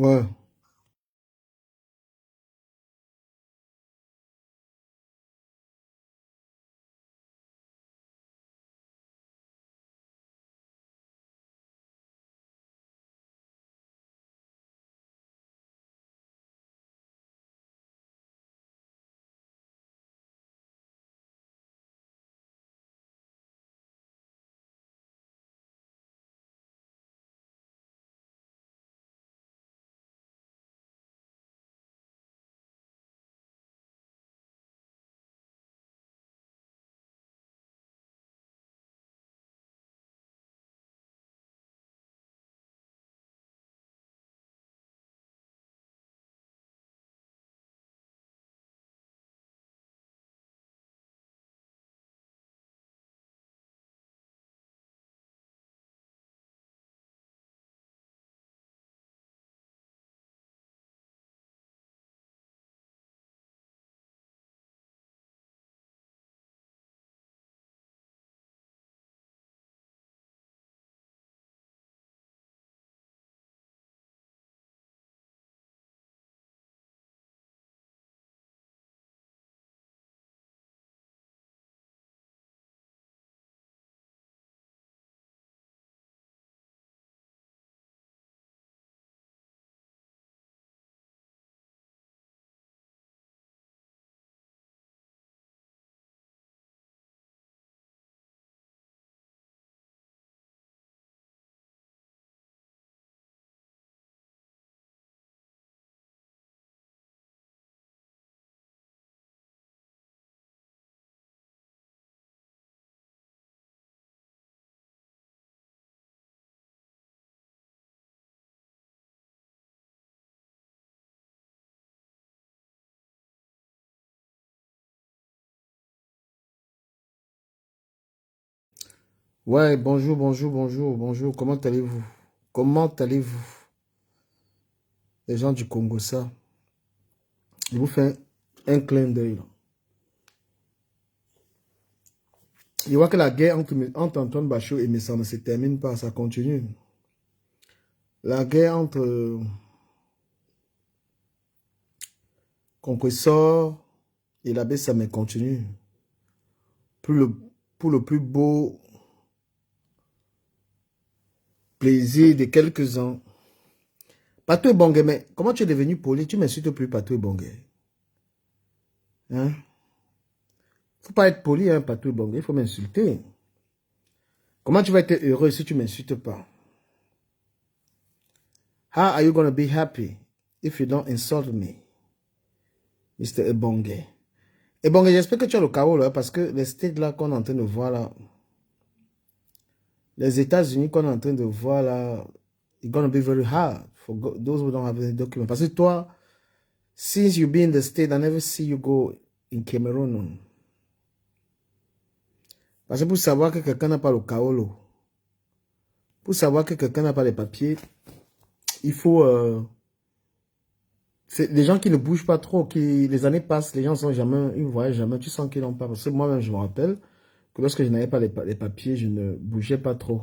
Ouais. Ouais, bonjour, bonjour, bonjour, bonjour. Comment allez-vous? Comment allez-vous? Les gens du Congo, ça. Je vous fais un clin d'œil, là. Je vois que la guerre entre Antoine Bachot et Messa ne se termine pas, ça continue. La guerre entre Compressor et l'abbé Samé continue. Pour le, pour le plus beau plaisir de quelques-uns. Patou Bongé, mais comment tu es devenu poli? Tu m'insultes plus, Patou Bongé. Hein? Faut pas être poli, hein, Patou Bongé, il faut m'insulter. Comment tu vas être heureux si tu m'insultes pas? How are you going to be happy if you don't insult me, Mr. Ebonge? Ebonge, j'espère que tu as le chaos là, parce que les states là qu'on est en train de voir là, les États-Unis qu'on est en train de voir là, it's going to be very hard for those who don't have any documents. Parce que toi, since you be in the state, I never see you go in Cameroon. Parce que pour savoir que quelqu'un n'a pas le chaos, pour savoir que quelqu'un n'a pas les papiers, il faut... c'est des gens qui ne bougent pas trop, qui les années passent, les gens sont jamais, ils ne voyaient jamais, tu sens qu'ils n'ont pas. Parce que moi-même, je me rappelle que lorsque je n'avais pas les papiers, je ne bougeais pas trop.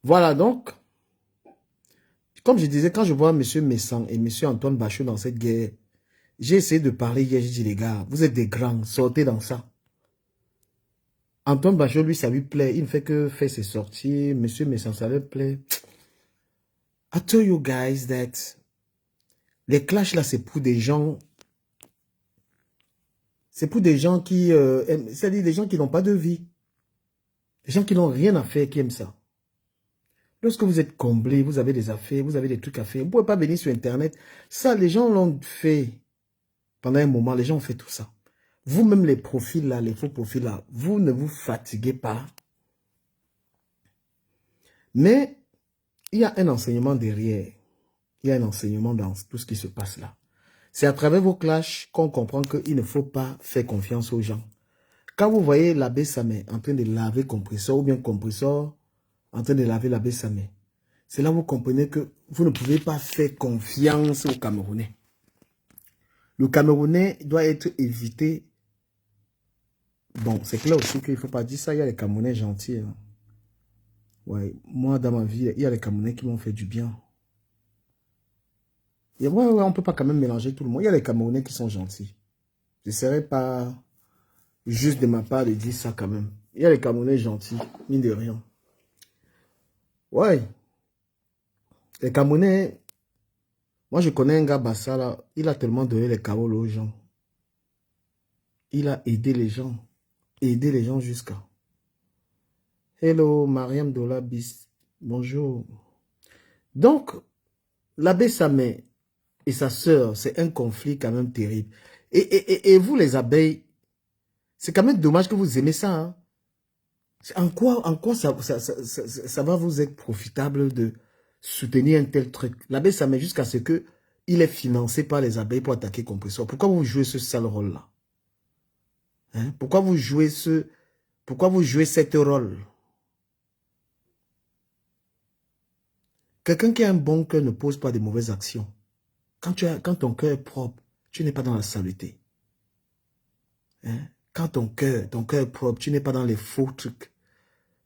Voilà, donc, comme je disais, quand je vois M. Messan et M. Antoine Bachot dans cette guerre, j'ai essayé de parler hier, j'ai dit, les gars, vous êtes des grands, sortez dans ça. Antoine Bachot, lui, ça lui plaît, il ne fait que faire ses sorties, M. Messan, ça lui plaît. I tell you guys that les clashs là, c'est pour des gens... C'est pour des gens qui... c'est-à-dire des gens qui n'ont pas de vie. Des gens qui n'ont rien à faire, qui aiment ça. Lorsque vous êtes comblé, vous avez des affaires, vous avez des trucs à faire, vous ne pouvez pas venir sur Internet. Ça, les gens l'ont fait pendant un moment, les gens ont fait tout ça. Vous-même, les profils là, les faux profils là, vous ne vous fatiguez pas. Mais il y a un enseignement derrière. Il y a un enseignement dans tout ce qui se passe là. C'est à travers vos clashs qu'on comprend qu'il ne faut pas faire confiance aux gens. Quand vous voyez l'abbé Samé en train de laver compresseur ou bien compresseur en train de laver l'abbé Samé, c'est là que vous comprenez que vous ne pouvez pas faire confiance aux Camerounais. Le Camerounais doit être évité. Bon, c'est clair aussi qu'il ne faut pas dire ça. Il y a les Camerounais gentils. Hein. Ouais, moi, dans ma vie, il y a les Camerounais qui m'ont fait du bien. Et ouais, on ne peut pas quand même mélanger tout le monde. Il y a les Camerounais qui sont gentils. Ce ne serait pas juste de ma part de dire ça quand même. Il y a les Camerounais gentils, mine de rien. Ouais, les Camerounais, moi je connais un gars Bassala, il a tellement donné les carottes aux gens. Il a aidé les gens jusqu'à. Hello, Mariam Dolabis, bonjour. Donc, l'abbé Samé et sa sœur, c'est un conflit quand même terrible. Et vous les abeilles, c'est quand même dommage que vous aimez ça. Hein? En quoi ça va vous être profitable de soutenir un tel truc? L'abbé Samé jusqu'à ce que il est financé par les abeilles pour attaquer Compresseur. Pourquoi vous jouez ce sale rôle-là? Hein? Pourquoi vous jouez cette rôle? Quelqu'un qui a un bon cœur ne pose pas de mauvaises actions. Quand ton cœur est propre, tu n'es pas dans la saleté. Hein? Quand ton cœur est propre, tu n'es pas dans les faux trucs.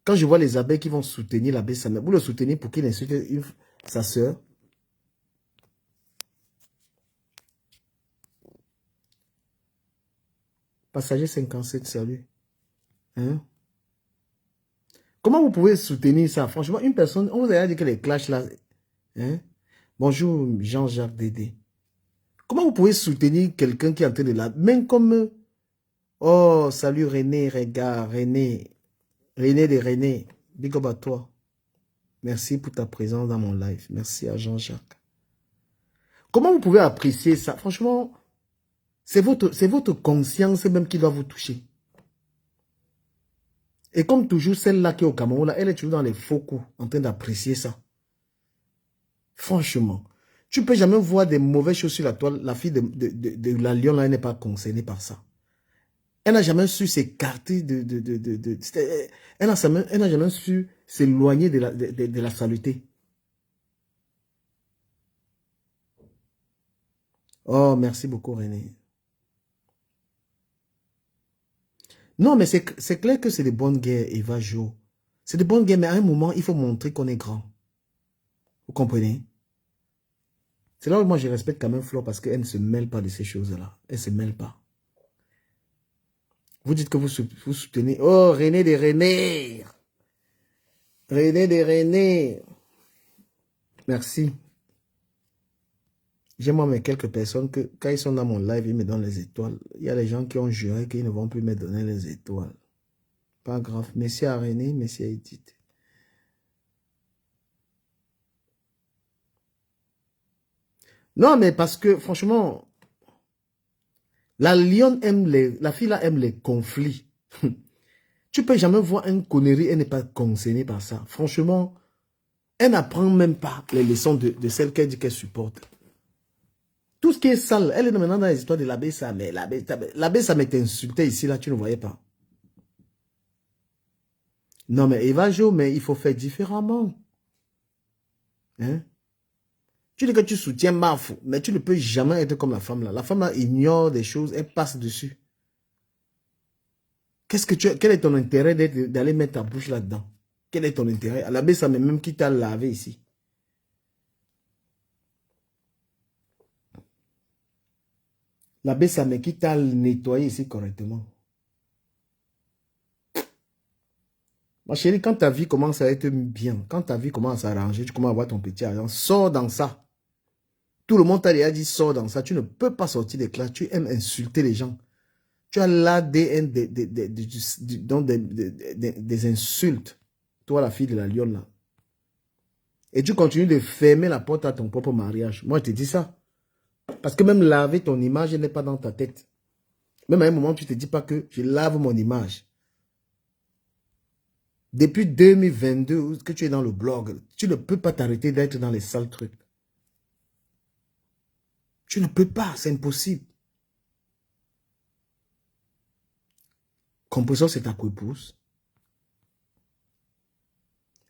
Quand je vois les abeilles qui vont soutenir l'abbé Samé, vous le soutenez pour qu'il insulte sa sœur. Passager 57, salut. Hein? Comment vous pouvez soutenir ça? Franchement, une personne, on vous a dit que les clashs là... Hein? Bonjour Jean-Jacques Dédé. Comment vous pouvez soutenir quelqu'un qui est en train de la... Même comme... Oh, salut René, regarde, René. René de René. Big up à toi. Merci pour ta présence dans mon live. Merci à Jean-Jacques. Comment vous pouvez apprécier ça? Franchement, c'est votre conscience même qui doit vous toucher. Et comme toujours, celle-là qui est au Cameroun, là, elle est toujours dans les faux coups, en train d'apprécier ça. Franchement, tu ne peux jamais voir des mauvaises choses sur la toile. La fille de la Lyon, là, elle n'est pas concernée par ça. Elle n'a jamais su s'écarter elle n'a jamais su s'éloigner de la saleté. Oh, merci beaucoup, René. Non, mais c'est clair que c'est de bonnes guerres, Eva Jo. C'est de bonnes guerres, mais à un moment, il faut montrer qu'on est grand. Vous comprenez? C'est là où moi, je respecte quand même Flo parce qu'elle ne se mêle pas de ces choses-là. Elle ne se mêle pas. Vous dites que vous soutenez... Oh, René de René. René de René. Merci. J'ai moi mais quelques personnes que quand ils sont dans mon live, ils me donnent les étoiles. Il y a des gens qui ont juré qu'ils ne vont plus me donner les étoiles. Pas grave. Merci à René, merci à Edith. Non, mais parce que franchement, la fille là aime les conflits. Tu peux jamais voir une connerie, elle n'est pas concernée par ça. Franchement, elle n'apprend même pas les leçons de celle qu'elle dit qu'elle supporte. Tout ce qui est sale, elle est maintenant dans les histoires de l'abbé Samé. L'abbé Samé t'insultait ici, là, tu ne voyais pas. Non, mais Eva Jo, mais il faut faire différemment. Hein? Tu dis que tu soutiens Mafou, mais tu ne peux jamais être comme la femme là. La femme là ignore des choses, elle passe dessus. Quel est ton intérêt d'aller mettre ta bouche là-dedans? Quel est ton intérêt? L'abbé Samé même qui t'a lavé ici. L'abbé Samé qui t'a nettoyé ici correctement. Ma chérie, quand ta vie commence à être bien, quand ta vie commence à s'arranger, tu commences à avoir ton petit argent, sors dans ça. Tout le monde t'a déjà dit, sors dans ça. Tu ne peux pas sortir des classes. Tu aimes insulter les gens. Tu as l'ADN des insultes. Toi, la fille de la lionne, là. Et tu continues de fermer la porte à ton propre mariage. Moi, je te dis ça. Parce que même laver ton image, elle n'est pas dans ta tête. Même à un moment, tu ne te dis pas que je lave mon image. Depuis 2022, que tu es dans le blog, tu ne peux pas t'arrêter d'être dans les sales trucs. Tu ne peux pas, c'est impossible. Compresseur, c'est ta co-épouse.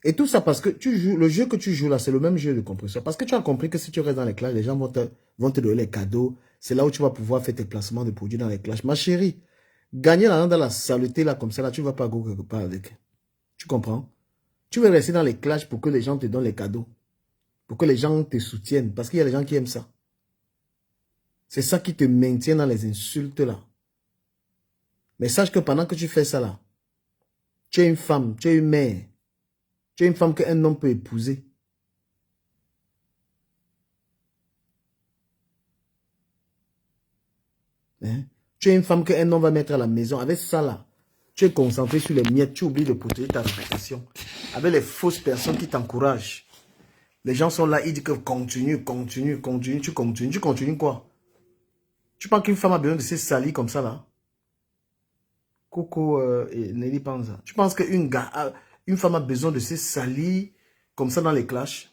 Et tout ça parce que le jeu que tu joues là, c'est le même jeu de compresseur. Parce que tu as compris que si tu restes dans les classes, les gens vont te donner les cadeaux. C'est là où tu vas pouvoir faire tes placements de produits dans les classes. Ma chérie, gagner l'argent dans la saleté là, comme ça, là, tu ne vas pas go quelque part avec. Tu comprends? Tu veux rester dans les classes pour que les gens te donnent les cadeaux. Pour que les gens te soutiennent. Parce qu'il y a des gens qui aiment ça. C'est ça qui te maintient dans les insultes là. Mais sache que pendant que tu fais ça là, tu es une femme, tu es une mère. Tu es une femme qu'un homme peut épouser. Hein? Tu es une femme qu'un homme va mettre à la maison. Avec ça là, tu es concentré sur les miettes. Tu oublies de protéger ta réputation. Avec les fausses personnes qui t'encouragent. Les gens sont là, ils disent que continue, continue, continue, tu continues. Tu continues quoi? Tu penses qu'une femme a besoin de se salir comme ça là? Coco et Nelly Panza. Tu penses qu'une femme a besoin de se salir comme ça dans les clashs?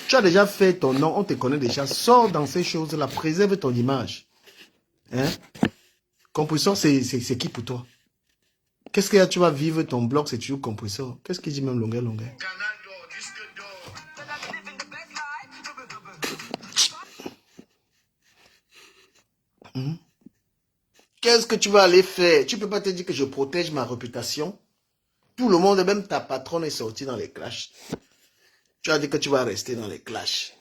Tu as déjà fait ton nom, on te connaît déjà. Sors dans ces choses-là, préserve ton image. Hein? Compresseur, c'est qui pour toi? Qu'est-ce que tu vas vivre ton blog, c'est toujours compresseur? Qu'est-ce qu'il dit même longueur? Qu'est-ce que tu vas aller faire? Tu ne peux pas te dire que je protège ma réputation. Tout le monde, même ta patronne est sortie dans les clashs. Tu as dit que tu vas rester dans les clashs.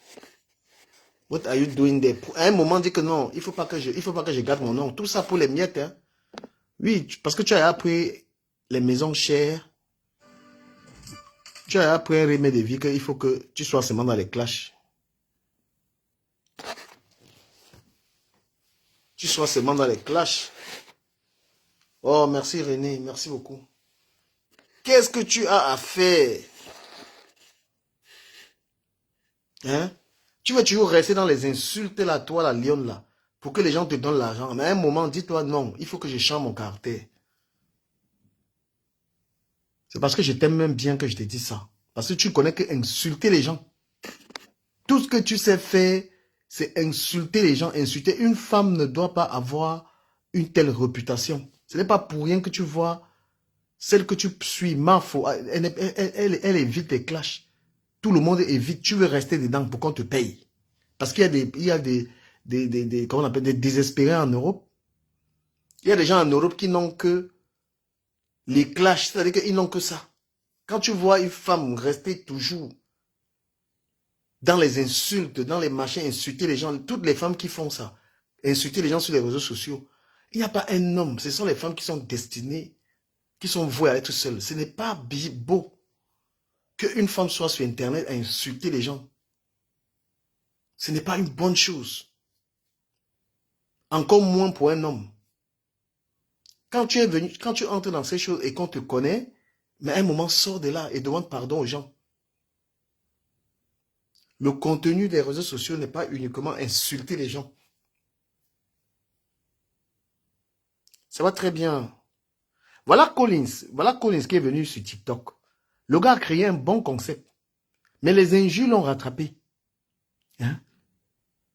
What are you doing there? À un moment, dit que non, il ne faut pas que je garde mon nom. Tout ça pour les miettes. Hein? Oui, parce que tu as appris les maisons chères. Tu as appris un remède de vie qu'il faut que tu sois seulement dans les clashs. Tu sois seulement dans les clashs. Oh, merci René, merci beaucoup. Qu'est-ce que tu as à faire? Hein? Tu veux toujours rester dans les insultes là, toi, la lionne là, pour que les gens te donnent l'argent. Mais à un moment, dis-toi non, il faut que je change mon caractère. C'est parce que je t'aime même bien que je te dis ça. Parce que tu connais que insulter les gens. Tout ce que tu sais faire, c'est insulter les gens. Insulter une femme ne doit pas avoir une telle réputation. Ce n'est pas pour rien que tu vois celle que tu suis, Mafo, elle évite les clashs. Tout le monde évite. Tu veux rester dedans pour qu'on te paye. Parce qu'il y a comment on appelle, des désespérés en Europe. Il y a des gens en Europe qui n'ont que les clashs, c'est-à-dire qu'ils n'ont que ça. Quand tu vois une femme rester toujours dans les insultes, dans les machins, insulter les gens, toutes les femmes qui font ça, insulter les gens sur les réseaux sociaux, il n'y a pas un homme, ce sont les femmes qui sont destinées, qui sont vouées à être seules. Ce n'est pas beau qu'une femme soit sur Internet à insulter les gens. Ce n'est pas une bonne chose. Encore moins pour un homme. Quand tu entres dans ces choses et qu'on te connaît, mais à un moment, sors de là et demande pardon aux gens. Le contenu des réseaux sociaux n'est pas uniquement insulter les gens. Ça va très bien. Voilà Collins qui est venu sur TikTok. Le gars a créé un bon concept. Mais les injures l'ont rattrapé. Hein?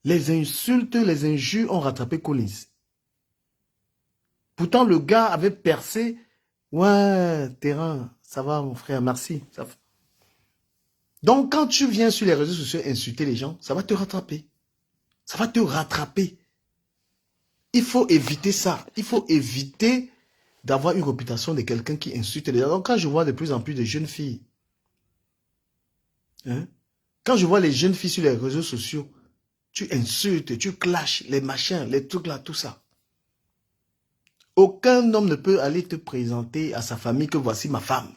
Les insultes, les injures ont rattrapé Collins. Pourtant, le gars avait percé. Ouais, terrain, ça va mon frère, merci. Ça va. Donc, quand tu viens sur les réseaux sociaux insulter les gens, ça va te rattraper. Ça va te rattraper. Il faut éviter ça. Il faut éviter d'avoir une réputation de quelqu'un qui insulte les gens. Donc, quand je vois de plus en plus de jeunes filles, hein, quand je vois les jeunes filles sur les réseaux sociaux, tu insultes, tu clashes, les machins, les trucs là, tout ça. Aucun homme ne peut aller te présenter à sa famille que voici ma femme.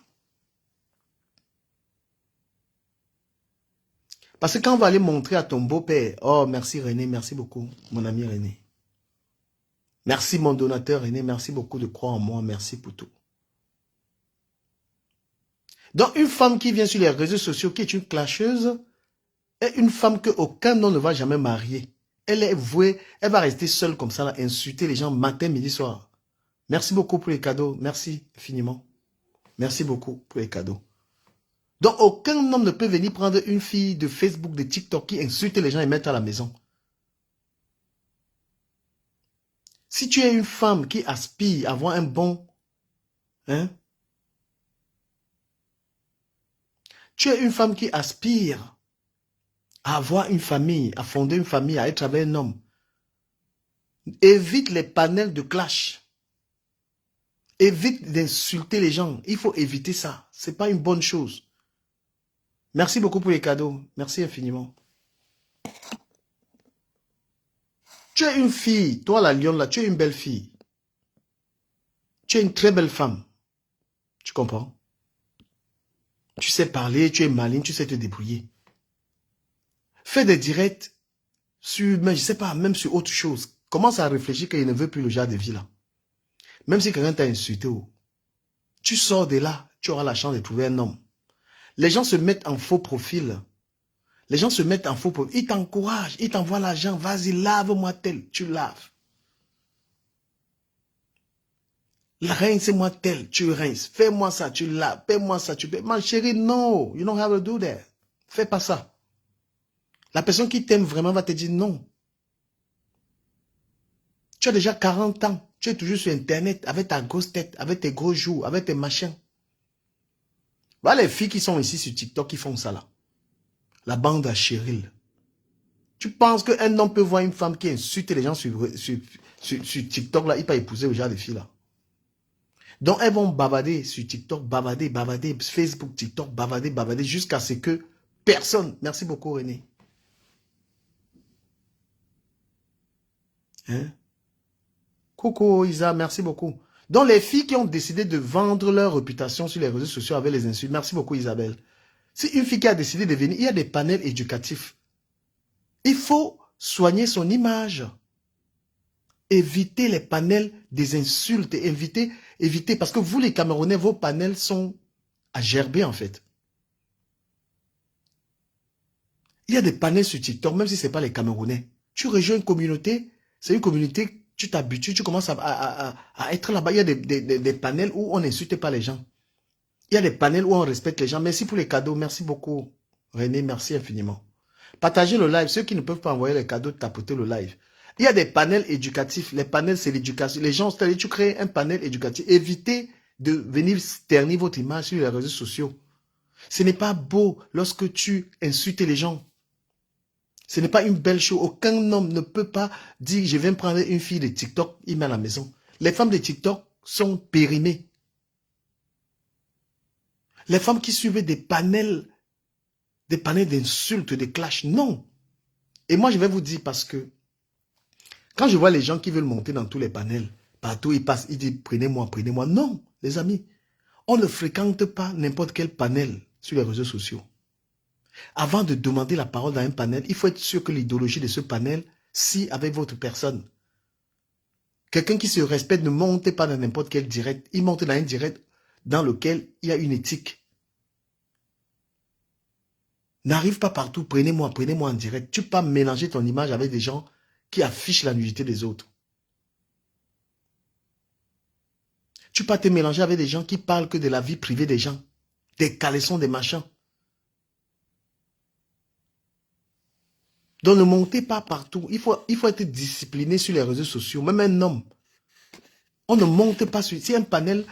Parce que quand on va aller montrer à ton beau-père, oh merci René, merci beaucoup, mon ami René. Merci mon donateur René, merci beaucoup de croire en moi, merci pour tout. Donc une femme qui vient sur les réseaux sociaux, qui est une clasheuse, est une femme qu'aucun homme ne va jamais marier. Elle est vouée, elle va rester seule comme ça, là, insulter les gens matin, midi, soir. Merci beaucoup pour les cadeaux, merci infiniment. Merci beaucoup pour les cadeaux. Donc aucun homme ne peut venir prendre une fille de Facebook, de TikTok qui insulte les gens et mettre à la maison. Si tu es une femme qui aspire à avoir un bon... Hein, tu es une femme qui aspire à avoir une famille, à fonder une famille, à être avec un homme. Évite les panels de clash. Évite d'insulter les gens. Il faut éviter ça. Ce n'est pas une bonne chose. Merci beaucoup pour les cadeaux. Merci infiniment. Tu es une fille. Toi, la lionne, là, tu es une belle fille. Tu es une très belle femme. Tu comprends? Tu sais parler, tu es maligne, tu sais te débrouiller. Fais des directs sur, mais je sais pas, même sur autre chose. Commence à réfléchir qu'il ne veut plus le genre de vie là. Même si quelqu'un t'a insulté, tu sors de là, tu auras la chance de trouver un homme. Les gens se mettent en faux profil. Les gens se mettent en faux profil. Ils t'encouragent, ils t'envoient l'argent. Vas-y, lave-moi tel. Tu laves. Rince-moi tel. Tu rinces. Fais-moi ça, tu laves. Paie-moi ça, tu paies. Ma chérie, non. You don't have to do that. Fais pas ça. La personne qui t'aime vraiment va te dire non. Tu as déjà 40 ans. Tu es toujours sur Internet avec ta grosse tête, avec tes gros joues, avec tes machins. Voilà les filles qui sont ici sur TikTok qui font ça là. La bande à Cheryl. Tu penses qu'un homme peut voir une femme qui insulte les gens sur TikTok là, il peut épouser le genre de filles là. Donc elles vont bavarder sur TikTok, bavarder, Facebook, TikTok, bavarder, jusqu'à ce que personne. Merci beaucoup René. Hein? Coucou Isa, merci beaucoup. Donc les filles qui ont décidé de vendre leur réputation sur les réseaux sociaux avec les insultes, merci beaucoup Isabelle. Si une fille qui a décidé de venir, il y a des panels éducatifs. Il faut soigner son image. Éviter les panels des insultes. Éviter, parce que vous les Camerounais, vos panels sont à gerber en fait. Il y a des panels sur TikTok, même si ce n'est pas les Camerounais. Tu rejoins une communauté, c'est une communauté, tu t'habitues, tu commences à être là-bas. Il y a des panels où on n'insulte pas les gens. Il y a des panels où on respecte les gens. Merci pour les cadeaux. Merci beaucoup. René, merci infiniment. Partagez le live. Ceux qui ne peuvent pas envoyer les cadeaux, tapotez le live. Il y a des panels éducatifs. Les panels, c'est l'éducation. Les gens, c'est-à-dire, tu crées un panel éducatif. Évitez de venir ternir votre image sur les réseaux sociaux. Ce n'est pas beau lorsque tu insultes les gens. Ce n'est pas une belle chose. Aucun homme ne peut pas dire, je viens prendre une fille de TikTok, il met à la maison. Les femmes de TikTok sont périmées. Les femmes qui suivent des panels d'insultes, de clashs, non. Et moi, je vais vous dire parce que quand je vois les gens qui veulent monter dans tous les panels, partout ils passent, ils disent prenez-moi, prenez-moi. Non, les amis, on ne fréquente pas n'importe quel panel sur les réseaux sociaux. Avant de demander la parole dans un panel, il faut être sûr que l'idéologie de ce panel, si avec votre personne. Quelqu'un qui se respecte ne monte pas dans n'importe quel direct, il monte dans un direct dans lequel il y a une éthique. N'arrive pas partout, prenez-moi en direct. Tu peux pas mélanger ton image avec des gens qui affichent la nudité des autres. Tu peux pas te mélanger avec des gens qui parlent que de la vie privée des gens. Des caleçons, des machins. Donc ne montez pas partout. Il faut être discipliné sur les réseaux sociaux. Même un homme. On ne monte pas sur... Si un panel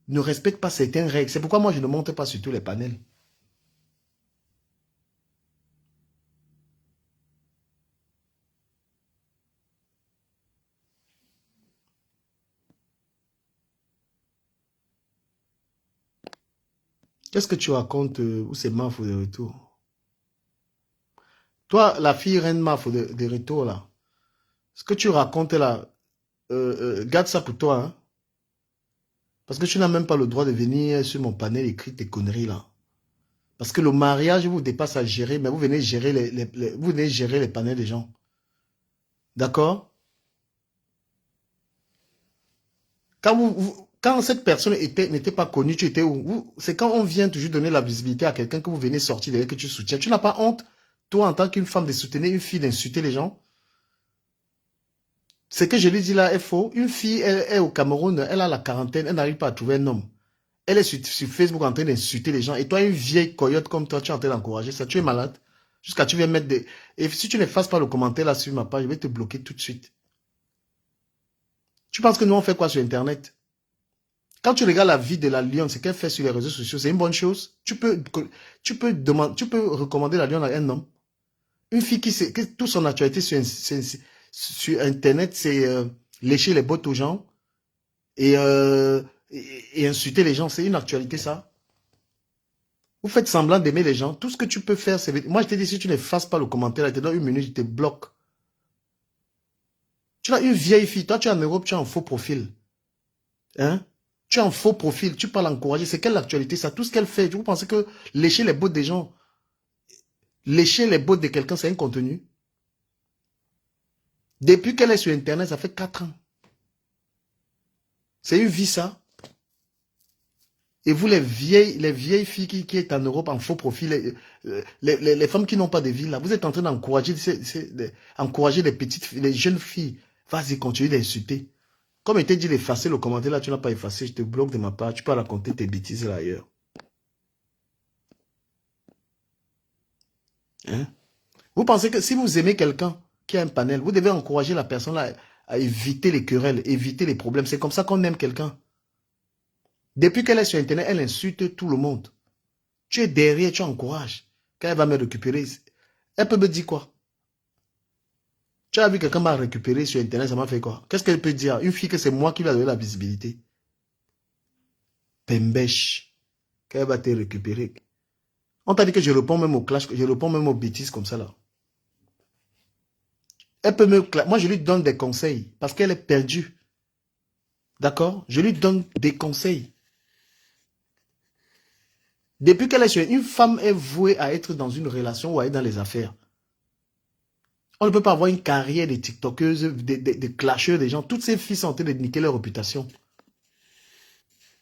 ne respecte pas certaines règles, c'est pourquoi moi je ne monte pas sur tous les panels. Qu'est-ce que tu racontes où c'est Mafo de retour? Toi, la fille reine Mafo de retour là. Ce que tu racontes là, garde ça pour toi. Hein? Parce que tu n'as même pas le droit de venir sur mon panel écrire tes conneries là. Parce que le mariage vous dépasse à gérer, mais vous venez gérer vous venez gérer les panels des gens. D'accord? Quand cette personne n'était pas connue, tu étais où? C'est quand on vient toujours donner la visibilité à quelqu'un que vous venez sortir derrière que tu soutiens. Tu n'as pas honte, toi, en tant qu'une femme, de soutenir une fille, d'insulter les gens? Ce que je lui dis là est faux. Une fille, elle est au Cameroun, elle a la quarantaine, elle n'arrive pas à trouver un homme. Elle est sur Facebook en train d'insulter les gens. Et toi, une vieille coyote comme toi, tu es en train d'encourager ça. Tu es malade. Jusqu'à tu viens mettre des... Et si tu n'effaces pas le commentaire là sur ma page, je vais te bloquer tout de suite. Tu penses que nous, on fait quoi sur Internet? Quand tu regardes la vie de la lionne, ce qu'elle fait sur les réseaux sociaux, c'est une bonne chose. Tu peux recommander la lionne à un homme. Une fille que toute son actualité sur Internet, c'est lécher les bottes aux gens et insulter les gens. C'est une actualité, ça. Vous faites semblant d'aimer les gens. Tout ce que tu peux faire, c'est... Moi, je te dis, si tu n'effaces pas le commentaire, je te donne 1 minute, je te bloque. Tu as une vieille fille. Toi, tu es en Europe, tu as un faux profil. Hein? Tu as un faux profil. Tu parles encourager. C'est quelle actualité ça? Tout ce qu'elle fait. Vous pensez que lécher les bottes des gens, lécher les bottes de quelqu'un, c'est un contenu? Depuis qu'elle est sur Internet, ça fait 4 ans. C'est une vie, ça. Et vous, les vieilles filles qui est en Europe en faux profil, les femmes qui n'ont pas de vie, là, vous êtes en train d'encourager encourager les petites filles, les jeunes filles. Vas-y, continue d'insulter. Comme il t'a dit d'effacer le commentaire, là, tu n'as pas effacé, je te bloque de ma part. Tu peux raconter tes bêtises là ailleurs. Hein? Vous pensez que si vous aimez quelqu'un qui a un panel, vous devez encourager la personne là à éviter les querelles, éviter les problèmes. C'est comme ça qu'on aime quelqu'un. Depuis qu'elle est sur Internet, elle insulte tout le monde. Tu es derrière, tu encourages. Quand elle va me récupérer, elle peut me dire quoi? Tu as vu quelqu'un m'a récupéré sur Internet, ça m'a fait quoi? Qu'est-ce qu'elle peut dire? Une fille que c'est moi qui lui a donné la visibilité. Pembèche. Qu'elle va te récupérer. On t'a dit que je réponds même au clash, je réponds même aux bêtises comme ça là. Elle peut me... Moi, je lui donne des conseils parce qu'elle est perdue. D'accord? Je lui donne des conseils. Depuis qu'elle est sur... Une femme est vouée à être dans une relation ou à être dans les affaires. On ne peut pas avoir une carrière de tiktokeuses, de clasheurs des gens. Toutes ces filles sont en train de niquer leur réputation.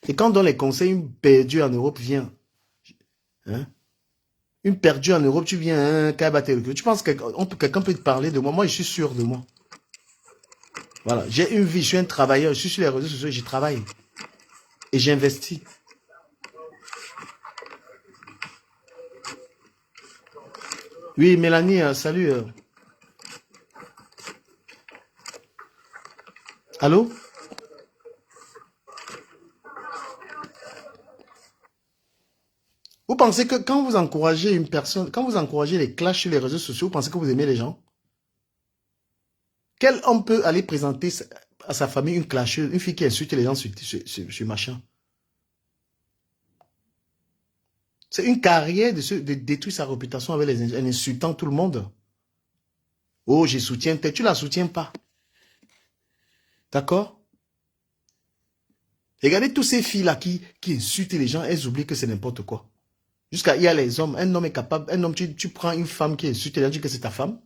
Et quand on donne les conseils, une perdue en Europe vient. Hein? Une perdue en Europe, tu viens, hein, tu penses que quelqu'un peut te parler de moi? Moi, je suis sûr de moi. Voilà, j'ai une vie, je suis un travailleur, je suis sur les réseaux sociaux, j'y travaille. Et j'investis. Oui, Mélanie, salut. Allô? Vous pensez que quand vous encouragez une personne, quand vous encouragez les clashs sur les réseaux sociaux, vous pensez que vous aimez les gens? Quel homme peut aller présenter à sa famille une clasheuse, une fille qui insulte les gens sur machin? C'est une carrière de détruire sa réputation avec en insultant tout le monde. Oh, je soutiens, tu la soutiens pas. D'accord? Regardez toutes ces filles-là qui insultent les gens, elles oublient que c'est n'importe quoi. Jusqu'à il y a les hommes, un homme est capable, un homme, tu prends une femme qui insulte les gens, tu dis que c'est ta femme.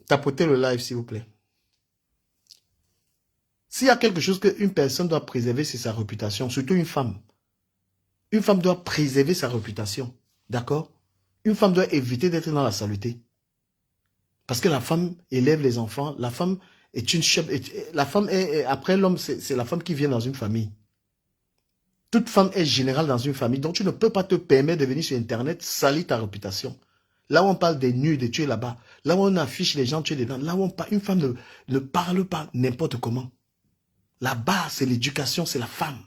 Tapotez le live, s'il vous plaît. S'il y a quelque chose qu'une personne doit préserver, c'est sa réputation, surtout une femme. Une femme doit préserver sa réputation. D'accord? Une femme doit éviter d'être dans la saleté. Parce que la femme élève les enfants. La femme est une chef. La femme est, après l'homme, c'est la femme qui vient dans une famille. Toute femme est générale dans une famille. Donc tu ne peux pas te permettre de venir sur Internet salir ta réputation. Là où on parle des nudes, tu es là-bas. Là où on affiche les gens, tu es dedans. Là où on parle, une femme ne parle pas n'importe comment. Là-bas, c'est l'éducation, c'est la femme.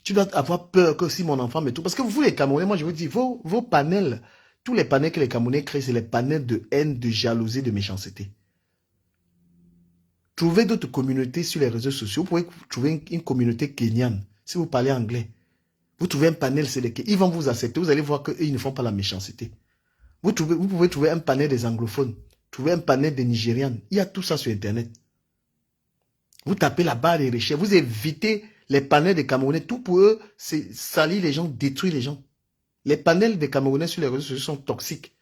Tu dois avoir peur que si mon enfant me trouve. Parce que vous, les Camerounais, moi je vous dis, vos panels, tous les panels que les Camerounais créent, c'est les panels de haine, de jalousie, de méchanceté. Trouvez d'autres communautés sur les réseaux sociaux. Vous pouvez trouver une communauté kenyane, si vous parlez anglais. Vous trouvez un panel, c'est les ils vont vous accepter. Vous allez voir qu'ils ne font pas la méchanceté. Vous pouvez trouver un panel des anglophones, trouver un panel des Nigérianes. Il y a tout ça sur Internet. Vous tapez la barre des recherches, vous évitez les panels des Camerounais. Tout pour eux, c'est salir les gens, détruire les gens. Les panels des Camerounais sur les réseaux sociaux sont toxiques.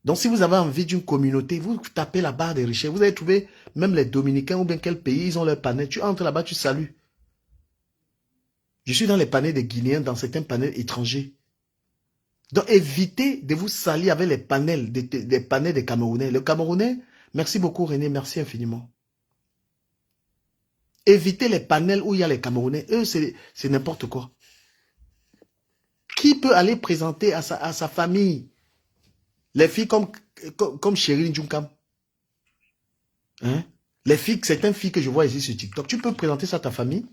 Donc si vous avez envie d'une communauté, vous tapez la barre des recherches. Vous allez trouver même les Dominicains ou bien quel pays, ils ont leur panel. Tu entres là-bas, tu salues. Je suis dans les panels des Guinéens, dans certains panels étrangers. Donc évitez de vous salir avec les panels, des panels des Camerounais. Le Camerounais, merci beaucoup René, merci infiniment. Évitez les panels où il y a les Camerounais. Eux, c'est n'importe quoi. Qui peut aller présenter à sa famille les filles comme Chérie Njunkam? Hein? Les filles, certaines filles que je vois ici sur TikTok, tu peux présenter ça à ta famille?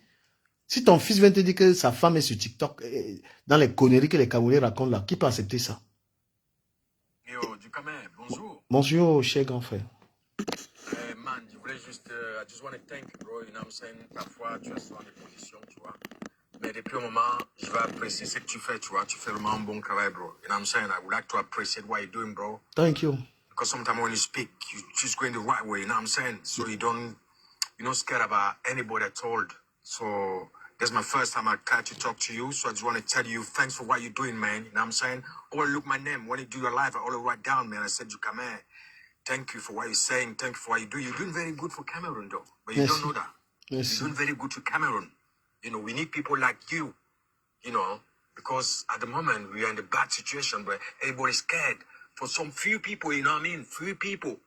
Si ton fils vient te dire que sa femme est sur TikTok, dans les conneries que les Camerounais racontent là, qui peut accepter ça? Yo, Ducamé, bonjour. Bonjour, cher grand frère. Man, je voulais juste, I just want to thank you, bro. You know what I'm saying? Parfois, tu as souvent des positions, tu vois. Mais depuis un moment, je vais apprécier ce que tu fais, tu vois. Tu fais vraiment un bon travail, bro. You know what I'm saying? I would like to appreciate what you're doing, bro. Thank you. Because sometimes when you speak, you just going the right way, you know what I'm saying? So you're not scared about anybody at all. So this is my first time I catch to talk to you. So I just want to tell you thanks for what you're doing, man. You know what I'm saying? Oh, look my name. When you do your live, I always write down, man. I said, you come here. Thank you for what you're saying. Thank you for what you do. You're doing very good for Cameroon, though. But you Merci. don't know that. Merci. You're doing very good to Cameroon. You know, we need people like you, you know, because at the moment we are in a bad situation where everybody's scared. For some few people, you know what I mean? Few people.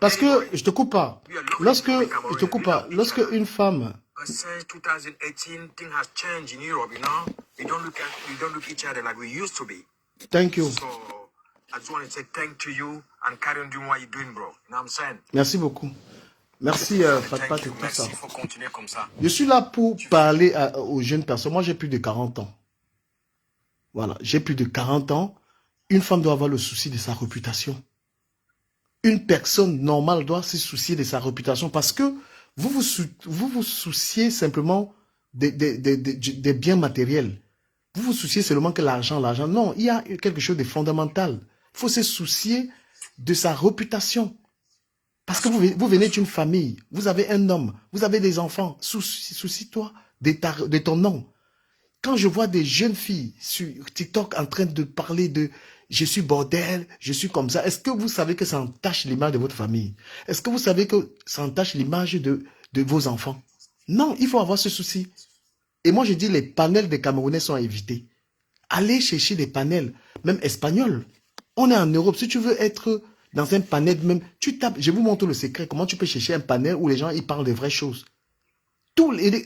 Parce que, je te coupe pas. Lorsque, je te coupe pas. Lorsque une femme... But since 2018, things has changed in Europe, you know? We don't look each other like we used to be. Thank you. So, I just want to say thank to you and carry on doing what you're doing, bro. You know what I'm saying? Merci beaucoup. Merci, Fatpat et tout ça. Merci pour continuer comme ça. Je suis là pour parler aux jeunes personnes. Moi, j'ai plus de 40 ans. Voilà, j'ai plus de 40 ans. Une femme doit avoir le souci de sa réputation. Une personne normale doit se soucier de sa réputation parce que vous vous souciez simplement des biens matériels. Vous vous souciez seulement que l'argent. Non, il y a quelque chose de fondamental. Il faut se soucier de sa réputation. Parce que vous venez d'une famille, vous avez un homme, vous avez des enfants. Soucie-toi de ton nom. Quand je vois des jeunes filles sur TikTok en train de parler de « je suis bordel, je suis comme ça », est-ce que vous savez que ça entache l'image de votre famille? Est-ce que vous savez que ça entache l'image de vos enfants? Non, il faut avoir ce souci. Et moi, je dis les panels des Camerounais sont à éviter. Allez chercher des panels, même espagnols. On est en Europe. Si tu veux être dans un panel, même, tu tapes, je vous montre le secret, comment tu peux chercher un panel où les gens ils parlent de vraies choses. Tous les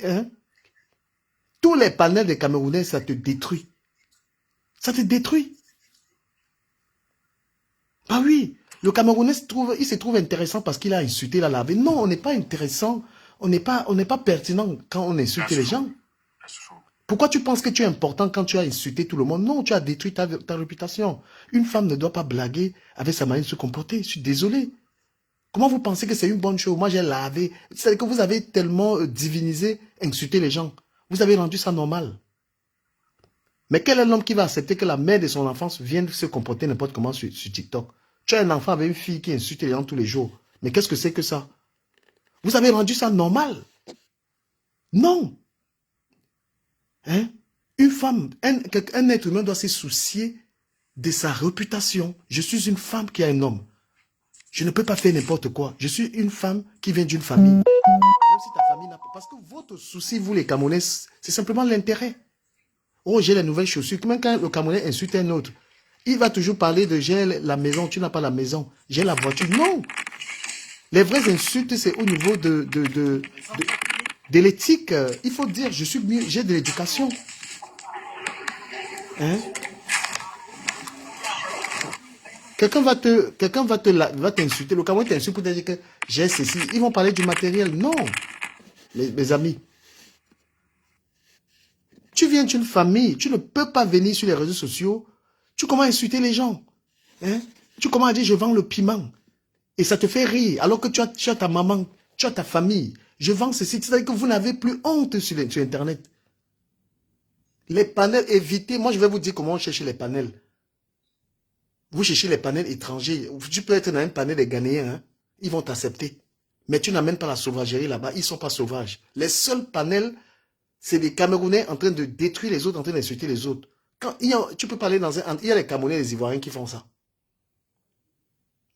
panels des Camerounais, ça te détruit. Ça te détruit. Ah oui, le Camerounais il se trouve intéressant parce qu'il a insulté la lavé. Non, on n'est pas intéressant. On n'est pas pertinent quand on insulte les gens. Pourquoi tu penses que tu es important quand tu as insulté tout le monde? Non, tu as détruit ta réputation. Une femme ne doit pas blaguer avec sa manière de se comporter. Je suis désolé. Comment vous pensez que c'est une bonne chose? Moi, j'ai lavé. C'est que vous avez tellement divinisé, insulté les gens. Vous avez rendu ça normal. Mais quel est l'homme qui va accepter que la mère de son enfance vienne se comporter n'importe comment sur TikTok? Tu as un enfant avec une fille qui insulte les gens tous les jours. Mais qu'est-ce que c'est que ça? Vous avez rendu ça normal? Non. Hein? Une femme, un être humain doit se soucier de sa réputation. Je suis une femme qui a un homme. Je ne peux pas faire n'importe quoi. Je suis une femme qui vient d'une famille. Même si ta famille n'a pas... Parce que votre souci, vous les Camerounais, c'est simplement l'intérêt. Oh, j'ai les nouvelles chaussures. Même quand le Camerounais insulte un autre, il va toujours parler de j'ai la maison, tu n'as pas la maison. J'ai la voiture. Non. Les vraies insultes, c'est au niveau de l'éthique. Il faut dire, je suis mieux, j'ai de l'éducation. Hein? Quelqu'un va t'insulter. Le Cameroun t'insulte pour te dire que j'ai ceci. Ils vont parler du matériel. Non, mes amis. Tu viens d'une famille. Tu ne peux pas venir sur les réseaux sociaux. Tu commences à insulter les gens. Hein? Tu commences à dire je vends le piment. Et ça te fait rire. Alors que tu as ta maman, tu as ta famille. Je vends ceci. C'est-à-dire que vous n'avez plus honte sur Internet. Les panels, évitez. Moi, je vais vous dire comment on cherche les panels. Vous cherchez les panels étrangers. Tu peux être dans un panel des Ghanéens. Hein? Ils vont t'accepter. Mais tu n'amènes pas la sauvagerie là-bas. Ils ne sont pas sauvages. Les seuls panels, c'est des Camerounais en train de détruire les autres, en train d'insulter les autres. Tu peux parler dans un... Il y a les Camerounais et les Ivoiriens qui font ça.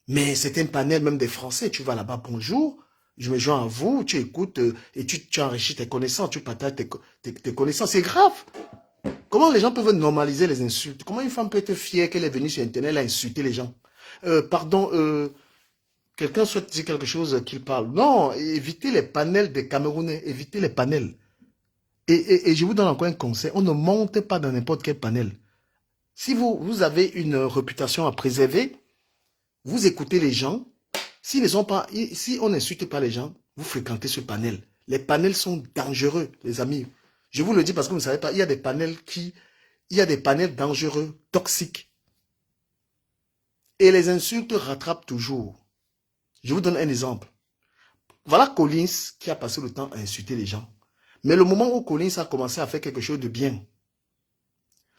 Mais c'est un panel même des Français. Tu vas là-bas, bonjour. Je me joins à vous. Tu écoutes et tu enrichis tes connaissances. Tu partages tes connaissances. C'est grave. Comment les gens peuvent normaliser les insultes? Comment une femme peut être fière qu'elle est venue sur Internet et insulter les gens? Quelqu'un souhaite dire quelque chose qu'il parle. Non, évitez les panels des Camerounais. Évitez les panels. Et je vous donne encore un conseil. On ne monte pas dans n'importe quel panel. Si vous avez une réputation à préserver, vous écoutez les gens. Si on n'insulte pas les gens, vous fréquentez ce panel. Les panels sont dangereux, les amis. Je vous le dis parce que vous ne savez pas, il y a des panels dangereux, toxiques. Et les insultes rattrapent toujours. Je vous donne un exemple. Voilà Collins qui a passé le temps à insulter les gens. Mais le moment où Collins a commencé à faire quelque chose de bien,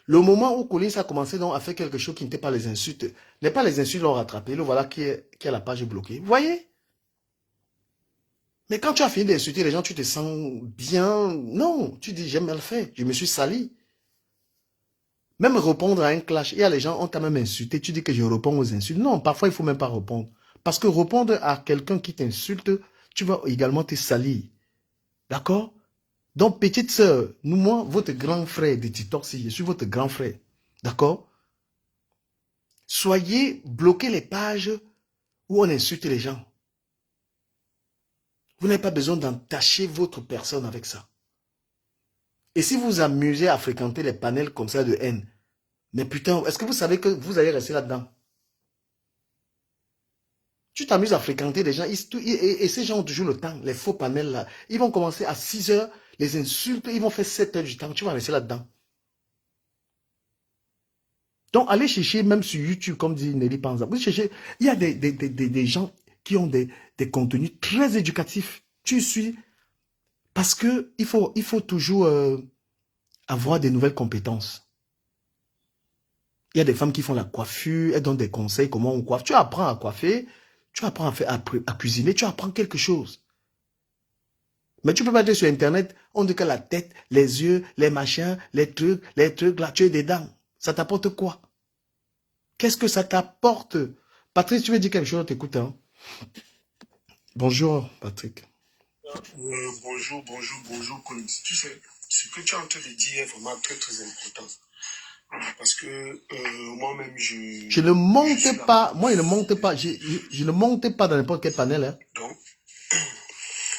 le moment où Collins a commencé donc à faire quelque chose qui n'était pas les insultes, n'est pas les insultes l'ont rattrapé, le voilà qui a la page bloquée. Vous voyez? Mais quand tu as fini d'insulter les gens, tu te sens bien. Non, tu dis j'ai mal fait, je me suis sali. Même répondre à un clash, il y a les gens, on t'a même insulté, tu dis que je réponds aux insultes. Non, parfois il ne faut même pas répondre. Parce que répondre à quelqu'un qui t'insulte, tu vas également te salir. D'accord? Donc, petite sœur, moi, votre grand frère de TikTok, si je suis votre grand frère. D'accord? Soyez, bloquez les pages où on insulte les gens. Vous n'avez pas besoin d'entacher votre personne avec ça. Et si vous vous amusez à fréquenter les panels comme ça de haine, mais putain, est-ce que vous savez que vous allez rester là-dedans? Tu t'amuses à fréquenter des gens, et ces gens ont toujours le temps, les faux panels là. Ils vont commencer à 6 heures, les insultes, ils vont faire 7 heures du temps, tu vas rester là-dedans. Donc, allez chercher, même sur YouTube, comme dit Nelly Panza, vous cherchez, il y a des gens qui ont des contenus très éducatifs. Tu suis, parce que il faut toujours avoir des nouvelles compétences. Il y a des femmes qui font la coiffure, elles donnent des conseils, comment on coiffe. Tu apprends à coiffer, tu apprends à cuisiner, tu apprends quelque chose. Mais tu peux pas être sur Internet, on dit que la tête, les yeux, les machins, les trucs, là, tu es dedans. Ça t'apporte quoi? Qu'est-ce que ça t'apporte? Patrick, tu veux dire quelque chose? T'écoute, hein? Bonjour, Patrick. Bonjour, Collins. Tu sais, ce que tu es en train de dire est vraiment très, très important. Parce que moi-même, Je ne monte pas, moi, je ne monte pas, je ne monte pas dans n'importe quel panel, hein? Donc,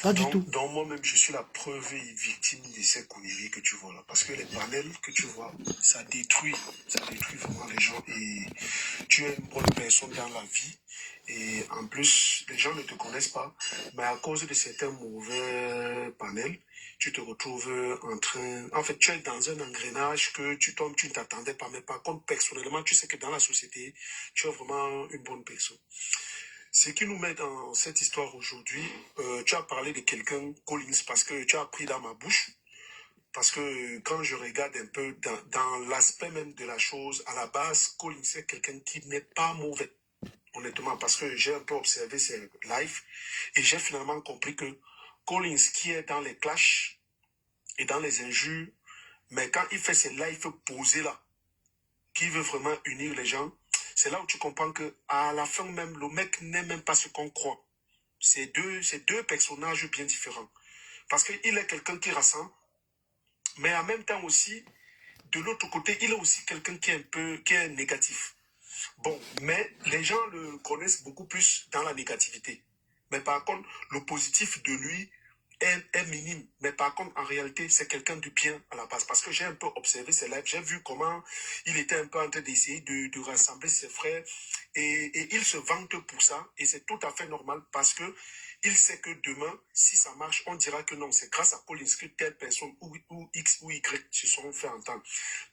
Pas du tout. donc moi-même, je suis la preuve et victime de ces conneries que tu vois là. Parce que les panels que tu vois, ça détruit vraiment les gens. Et tu es une bonne personne dans la vie. Et en plus, les gens ne te connaissent pas. Mais à cause de certains mauvais panels, tu te retrouves en train... En fait, tu es dans un engrenage que tu tombes, tu ne t'attendais pas. Mais par contre, personnellement, tu sais que dans la société, tu es vraiment une bonne personne. Ce qui nous met dans cette histoire aujourd'hui, tu as parlé de quelqu'un, Collins, parce que tu as pris dans ma bouche. Parce que quand je regarde un peu dans l'aspect même de la chose, à la base, Collins c'est quelqu'un qui n'est pas mauvais. Honnêtement, parce que j'ai un peu observé ses lives et j'ai finalement compris que Collins, qui est dans les clashs et dans les injures, mais quand il fait ses lives posés là, qui veut vraiment unir les gens, c'est là où tu comprends que à la fin même, le mec n'est même pas ce qu'on croit. C'est deux personnages bien différents. Parce qu'il est quelqu'un qui rassemble, mais en même temps aussi, de l'autre côté, il est aussi quelqu'un qui est négatif. Bon, mais les gens le connaissent beaucoup plus dans la négativité. Mais par contre, le positif de lui est minime. Mais par contre, en réalité, c'est quelqu'un de bien à la base. Parce que j'ai un peu observé ses lives. J'ai vu comment il était un peu en train d'essayer de rassembler ses frères. Et il se vante pour ça. Et c'est tout à fait normal parce que il sait que demain, si ça marche, on dira que non, c'est grâce à Collins que telle personne ou X ou Y se sont fait entendre.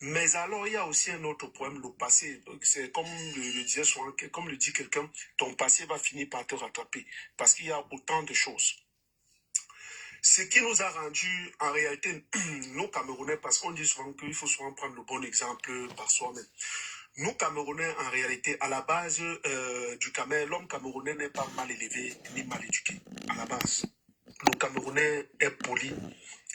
Mais alors, il y a aussi un autre problème, le passé. C'est comme le disait souvent, comme le dit quelqu'un, ton passé va finir par te rattraper. Parce qu'il y a autant de choses. Ce qui nous a rendu, en réalité, nous Camerounais, parce qu'on dit souvent qu'il faut souvent prendre le bon exemple par soi-même. Nous, Camerounais, en réalité, à la base du Cameroun, l'homme camerounais n'est pas mal élevé ni mal éduqué, à la base. Le Camerounais est poli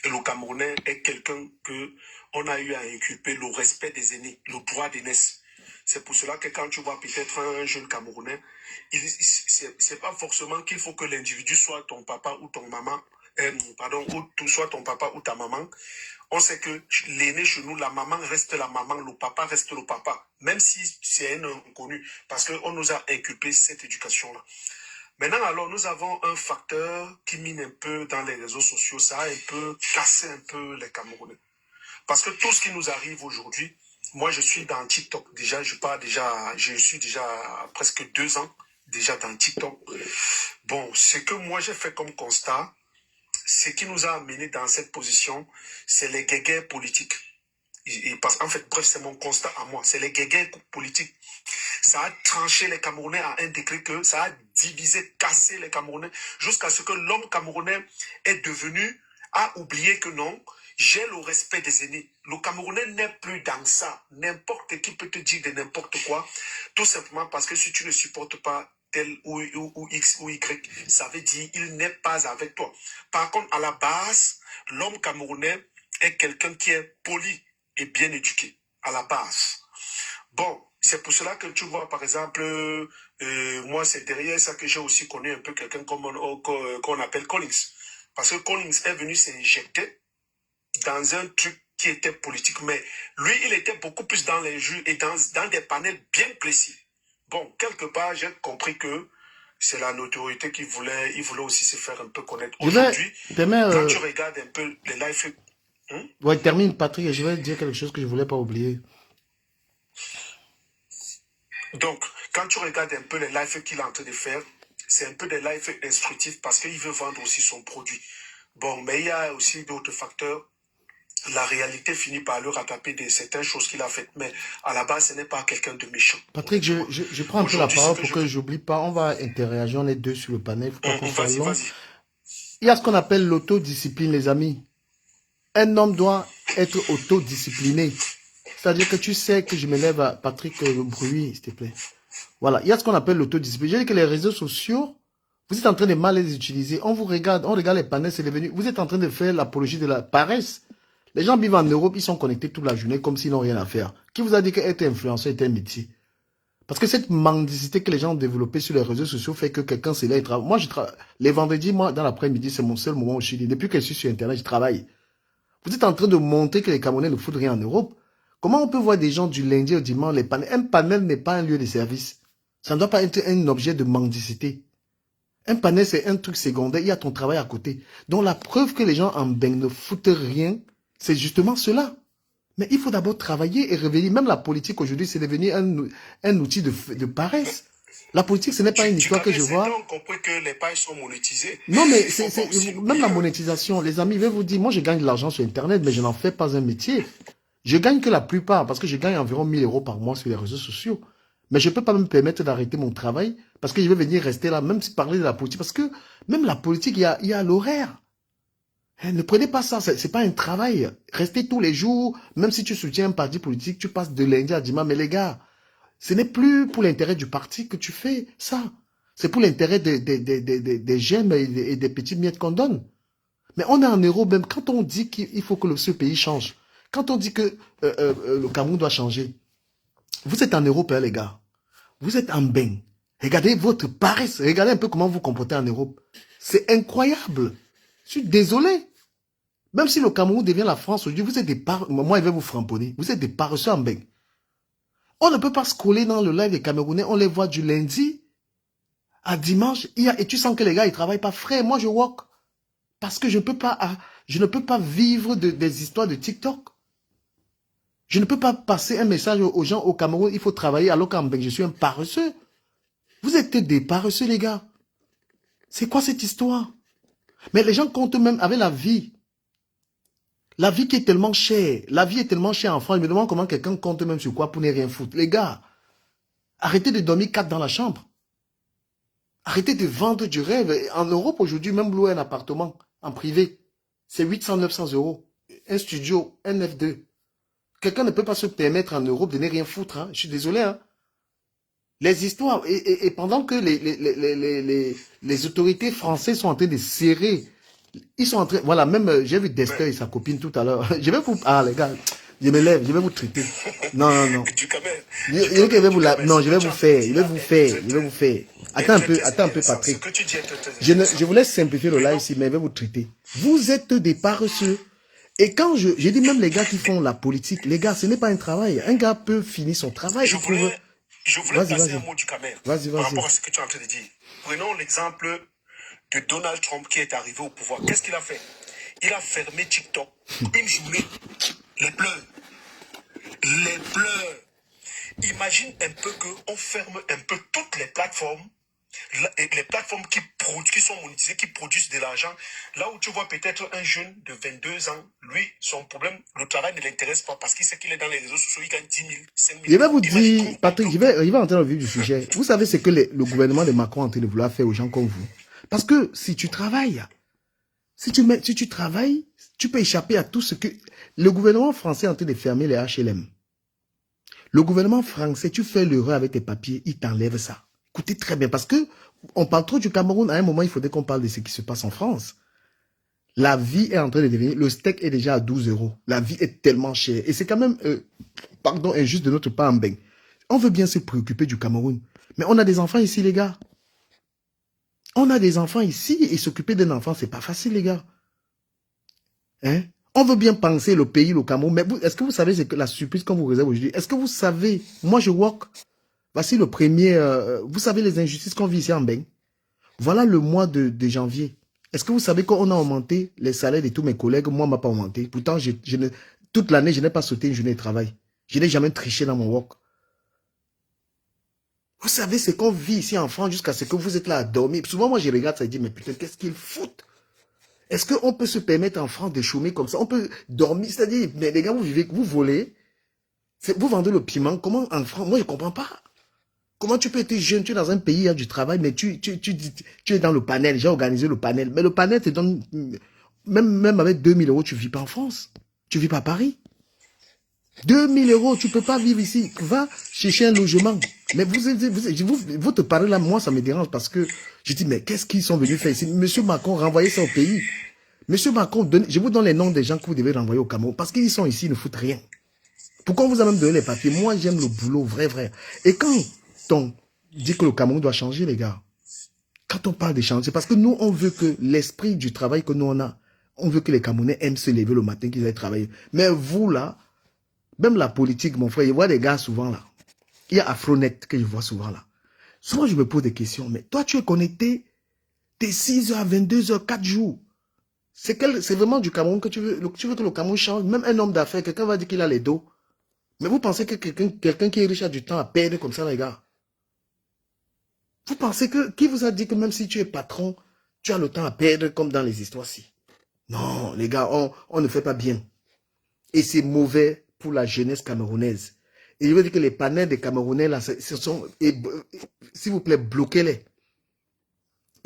et le Camerounais est quelqu'un que on a eu à inculper le respect des aînés, le droit d'aînesse. C'est pour cela que quand tu vois peut-être un jeune Camerounais, c'est pas forcément qu'il faut que l'individu soit ton papa ou ton maman, ou soit ton papa ou ta maman. On sait que l'aîné chez nous, la maman reste la maman, le papa reste le papa, même si c'est un inconnu, parce qu'on nous a inculpé cette éducation-là. Maintenant, alors, nous avons un facteur qui mine un peu dans les réseaux sociaux, ça a un peu cassé un peu les Camerounais. Parce que tout ce qui nous arrive aujourd'hui, moi je suis dans TikTok, je suis déjà presque 2 ans déjà dans TikTok. Bon, ce que moi j'ai fait comme constat, ce qui nous a amené dans cette position, c'est les guéguerres politiques. En fait, bref, c'est mon constat à moi. C'est les guéguerres politiques Ça a tranché les Camerounais à un degré que ça a divisé, cassé les Camerounais, jusqu'à ce que l'homme camerounais est devenu, a oublié que non, j'ai le respect des aînés. Le Camerounais n'est plus dans ça. N'importe qui peut te dire de n'importe quoi, tout simplement parce que si tu ne supportes pas tel ou X ou Y, ça veut dire il n'est pas avec toi. Par contre, à la base, l'homme camerounais est quelqu'un qui est poli et bien éduqué, à la base. Bon, c'est pour cela que tu vois, par exemple, moi, c'est derrière ça que j'ai aussi connu un peu quelqu'un qu'on appelle Collins. Parce que Collins est venu s'injecter dans un truc qui était politique. Mais lui, il était beaucoup plus dans les jeux et dans des panels bien précis. Bon, quelque part, j'ai compris que c'est la notoriété il voulait aussi se faire un peu connaître. Aujourd'hui, quand tu regardes un peu les lives... Ouais, termine Patrick et je vais dire quelque chose que je ne voulais pas oublier. Donc, quand tu regardes un peu les lives qu'il est en train de faire, c'est un peu des lives instructifs parce qu'il veut vendre aussi son produit. Bon, mais il y a aussi d'autres facteurs. La réalité finit par le rattraper de certaines choses qu'il a faites, mais à la base, ce n'est pas quelqu'un de méchant. Patrick, je prends un peu la parole pour que j'oublie pas. On va interagir, on est deux sur le panel. Faut pas qu'on soit long. Il y a ce qu'on appelle l'autodiscipline, les amis. Un homme doit être autodiscipliné. C'est-à-dire que tu sais que je me lève à Patrick Bruy, s'il te plaît. Voilà, il y a ce qu'on appelle l'autodiscipline. Je dis que les réseaux sociaux, vous êtes en train de mal les utiliser. On vous regarde, on regarde les panels, c'est devenu. Vous êtes en train de faire l'apologie de la paresse. Les gens vivent en Europe, ils sont connectés toute la journée comme s'ils n'ont rien à faire. Qui vous a dit qu'être influenceur est un métier? Parce que cette mendicité que les gens ont développée sur les réseaux sociaux fait que quelqu'un se lève et travaille. Moi, les vendredis, moi, dans l'après-midi, c'est mon seul moment où je suis libre. Depuis que je suis sur Internet, je travaille. Vous êtes en train de montrer que les Camerounais ne foutent rien en Europe. Comment on peut voir des gens du lundi au dimanche, les panels? Un panel n'est pas un lieu de service. Ça ne doit pas être un objet de mendicité. Un panel, c'est un truc secondaire. Il y a ton travail à côté. Donc, la preuve que les gens en baigne ne foutent rien, c'est justement cela. Mais il faut d'abord travailler et revenir. Même la politique aujourd'hui, c'est devenu un outil de paresse. La politique, ce n'est pas une histoire que je vois. On comprend que les pages sont monétisées. Non, mais même la monétisation. Les amis, je vais vous dire, moi, je gagne de l'argent sur Internet, mais je n'en fais pas un métier. Je gagne que la plupart, parce que je gagne environ 1000 € par mois sur les réseaux sociaux. Mais je ne peux pas me permettre d'arrêter mon travail, parce que je vais venir rester là, même si parler de la politique. Parce que même la politique, il y a l'horaire. Ne prenez pas ça, c'est pas un travail. Restez tous les jours, même si tu soutiens un parti politique, tu passes de lundi à dimanche. Mais les gars, ce n'est plus pour l'intérêt du parti que tu fais ça. C'est pour l'intérêt des gemmes et des petits miettes qu'on donne. Mais on est en Europe même. Quand on dit qu'il faut que ce pays change, quand on dit que le Cameroun doit changer, vous êtes en Europe, hein, les gars. Vous êtes en bain. Regardez votre paresse. Regardez un peu comment vous vous comportez en Europe. C'est incroyable. Je suis désolé. Même si le Cameroun devient la France aujourd'hui, vous êtes des paresseux. Moi, je vais vous framponner. Vous êtes des paresseux en bain. On ne peut pas se coller dans le live des Camerounais. On les voit du lundi à dimanche. Et tu sens que les gars, ils ne travaillent pas. Frère, moi, je walk. Parce que je ne peux pas vivre des histoires de TikTok. Je ne peux pas passer un message aux gens au Cameroun. Il faut travailler alors qu'en bain, je suis un paresseux. Vous êtes des paresseux, les gars. C'est quoi cette histoire? Mais les gens comptent même avec la vie. La vie qui est tellement chère. La vie est tellement chère en France. Je me demande comment quelqu'un compte même sur quoi pour ne rien foutre. Les gars, arrêtez de dormir 4 dans la chambre. Arrêtez de vendre du rêve. En Europe, aujourd'hui, même louer un appartement en privé, c'est 800-900 €. Un studio, un F2. Quelqu'un ne peut pas se permettre en Europe de ne rien foutre. Hein. Je suis désolé. Hein. Les histoires, et pendant que les autorités françaises sont en train de serrer, ils sont en train, voilà, même, j'ai vu Dester et sa copine tout à l'heure. Je vais vous, les gars, je me lève, je vais vous traiter. Non. Je vais vous faire. Attends un peu, Patrick. Je vous laisse simplifier le live ici, mais je vais vous traiter. Vous êtes des paresseux. Et quand je dis même les gars qui font la politique, les gars, ce n'est pas un travail. Un gars peut finir son travail. Je voulais passer un mot du Cameroun par rapport à ce que tu es en train de dire. Prenons l'exemple de Donald Trump qui est arrivé au pouvoir. Qu'est-ce qu'il a fait? Il a fermé TikTok une journée. Les pleurs. Imagine un peu qu'on ferme un peu toutes les plateformes les plateformes qui sont monétisées, qui produisent de l'argent, là où tu vois peut-être un jeune de 22 ans, lui, son problème, le travail ne l'intéresse pas parce qu'il sait qu'il est dans les réseaux sociaux, il gagne 10 000, 5 000 Je vais vous euros. Imagine, dire, Patrick, je vais entrer dans le vif du sujet. Vous savez ce que le gouvernement de Macron est en train de vouloir faire aux gens comme vous. Parce que si tu travailles, si tu travailles, tu peux échapper à tout ce que... Le gouvernement français est en train de fermer les HLM. Le gouvernement français, tu fais l'erreur avec tes papiers, il t'enlève ça. Écoutez très bien, parce que on parle trop du Cameroun. À un moment, il faudrait qu'on parle de ce qui se passe en France. La vie est en train de devenir... Le steak est déjà à 12 €. La vie est tellement chère. Et c'est quand même, pardon, injuste de notre part en Beng. On veut bien se préoccuper du Cameroun. Mais on a des enfants ici, les gars. On a des enfants ici et s'occuper d'un enfant, c'est pas facile, les gars. Hein? On veut bien penser le pays, le Cameroun. Mais est-ce que vous savez c'est que la surprise qu'on vous réserve aujourd'hui? Est-ce que vous savez, moi je walk, voici le premier, vous savez les injustices qu'on vit ici en Beng. Voilà le mois de janvier. Est-ce que vous savez qu'on a augmenté les salaires de tous mes collègues? Moi, on m'a pas augmenté. Pourtant, toute l'année, je n'ai pas sauté une journée de travail. Je n'ai jamais triché dans mon work. Vous savez ce qu'on vit ici en France jusqu'à ce que vous êtes là à dormir. Souvent, moi, je regarde ça et je dis, mais putain, qu'est-ce qu'ils foutent? Est-ce qu'on peut se permettre en France de chômer comme ça? On peut dormir, c'est-à-dire, mais les gars, vous vivez, vous volez, vous vendez le piment. Comment en France? Moi, je ne comprends pas. Comment tu peux être jeune, tu es dans un pays, il y a du travail, mais tu es dans le panel, j'ai organisé le panel. Mais le panel te donne, même avec 2000 €, tu ne vis pas en France. Tu ne vis pas à Paris. 2000 €, tu ne peux pas vivre ici. Va chercher un logement. Mais vous te parlez là, moi ça me dérange parce que je dis, mais qu'est-ce qu'ils sont venus faire ici? Monsieur Macron, renvoyez ça au pays. Monsieur Macron, je vous donne les noms des gens que vous devez renvoyer au Cameroun parce qu'ils sont ici, ils ne foutent rien. Pourquoi on vous a même donné les papiers? Moi, j'aime le boulot, vrai. Et quand on dit que le Cameroun doit changer, les gars, quand on parle de changer, c'est parce que nous, on veut que l'esprit du travail que nous, on a, on veut que les Camerounais aiment se lever le matin, qu'ils aillent travailler. Mais vous, là, même la politique, mon frère, je vois des gars souvent, là. Il y a Afronet que je vois souvent, là. Souvent, je me pose des questions, mais toi, tu es connecté de 6 h à 22 h, 4 jours. C'est vraiment du Cameroun que tu veux que le Cameroun change. Même un homme d'affaires, quelqu'un va dire qu'il a les dos. Mais vous pensez que quelqu'un qui est riche a du temps à perdre comme ça, les gars? Vous pensez que... Qui vous a dit que même si tu es patron, tu as le temps à perdre comme dans les histoires-ci? Non, les gars, on ne fait pas bien. Et c'est mauvais pour la jeunesse camerounaise. Et je veux dire que les panels des Camerounais, là, ce sont... S'il vous plaît, bloquez-les.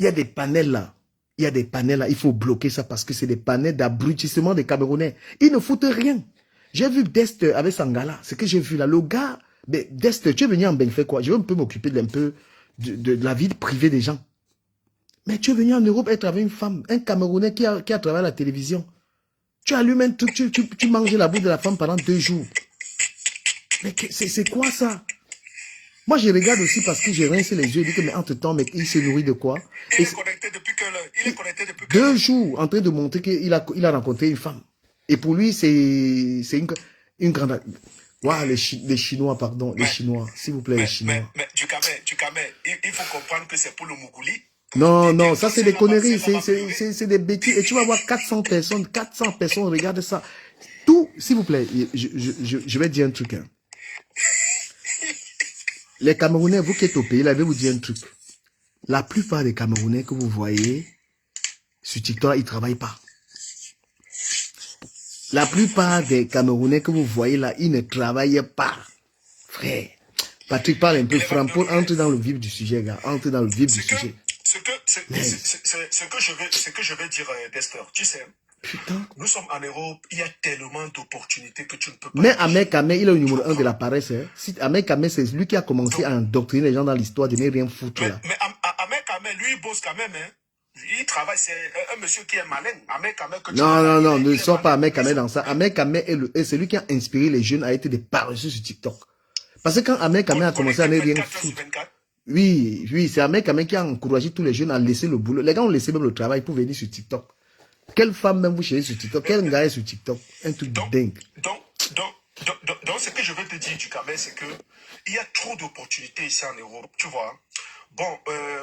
Il y a des panels là. Il y a des panels là. Il faut bloquer ça parce que c'est des panels d'abrutissement des Camerounais. Ils ne foutent rien. J'ai vu Dest avec Sangala. Ce que j'ai vu là. Le gars, mais Dest, tu es venu en Beng faire quoi? Je veux un peu m'occuper d'un peu de la vie privée des gens. Mais tu es venu en Europe être avec une femme, un Camerounais qui a travaillé à la télévision. Tu allumes un truc, tu manges la boue de la femme pendant 2 jours. Mais c'est quoi ça? Moi, je regarde aussi parce que j'ai rincé les yeux et dit que, mais entre-temps, mais il se nourrit de quoi? Il est connecté depuis quelle heure? Il est connecté depuis quelle 2 heure? jours en train de montrer qu'il a rencontré une femme. Et pour lui, c'est une grande... Wow, les Chinois, pardon, les Chinois. S'il vous plaît, les Chinois. Mais du Cameroun, il faut comprendre que c'est pour le Mougouli. Non, ça c'est des conneries, c'est des bêtises. Et tu vas voir 400 personnes regardent ça. Tout, s'il vous plaît, je vais dire un truc. Hein. Les Camerounais, vous qui êtes au pays, là, je vais vous dire un truc. La plupart des Camerounais que vous voyez sur TikTok, ils ne travaillent pas. La plupart des Camerounais que vous voyez là, ils ne travaillent pas. Frère, Patrick parle un peu franc. Entre dans le vif du sujet, gars. Entre dans le vif du sujet. Ce que je veux dire, Dester, tu sais, putain. Nous sommes en Europe, il y a tellement d'opportunités que tu ne peux pas... Mais Ahmed Kamé, il est le numéro 1 de la paresse. Hein. Si Ahmed Kamé, c'est lui qui a commencé à endoctriner les gens dans l'histoire de ne rien foutre là. Mais Ahmed Kamé, lui, il bosse quand même. Hein. Il travaille, c'est un monsieur qui est malin. Ahmed Kamé, que non, ne sors pas Ahmed Kamé dans ça. Ahmed Kamé est celui qui a inspiré les jeunes à être des paresseux sur TikTok. Parce que quand Ahmed Kamé a commencé à ne rien foutre... Oui, c'est Ahmed Kamé qui a encouragé tous les jeunes à laisser le boulot. Les gars ont laissé même le travail pour venir sur TikTok. Quelle femme même vous cherchez sur TikTok? Quel gars est sur TikTok? Un truc dingue. Donc, ce que je veux te dire, du Cameroun, c'est que il y a trop d'opportunités ici en Europe, tu vois. Bon,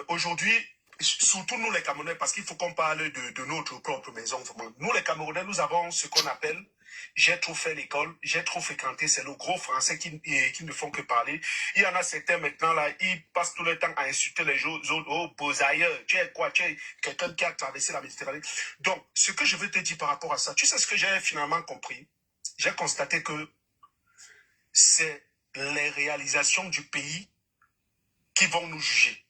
aujourd'hui, surtout nous les Camerounais, parce qu'il faut qu'on parle de notre propre maison. Vraiment. Nous les Camerounais, nous avons ce qu'on appelle, j'ai trop fait l'école, j'ai trop fréquenté, c'est le gros français qui ne font que parler. Il y en a certains maintenant, là, ils passent tout le temps à insulter les autres, oh, beaux ailleurs, tu es quoi, tu es quelqu'un qui a traversé la Méditerranée. Donc, ce que je veux te dire par rapport à ça, tu sais ce que j'ai finalement compris? J'ai constaté que c'est les réalisations du pays qui vont nous juger.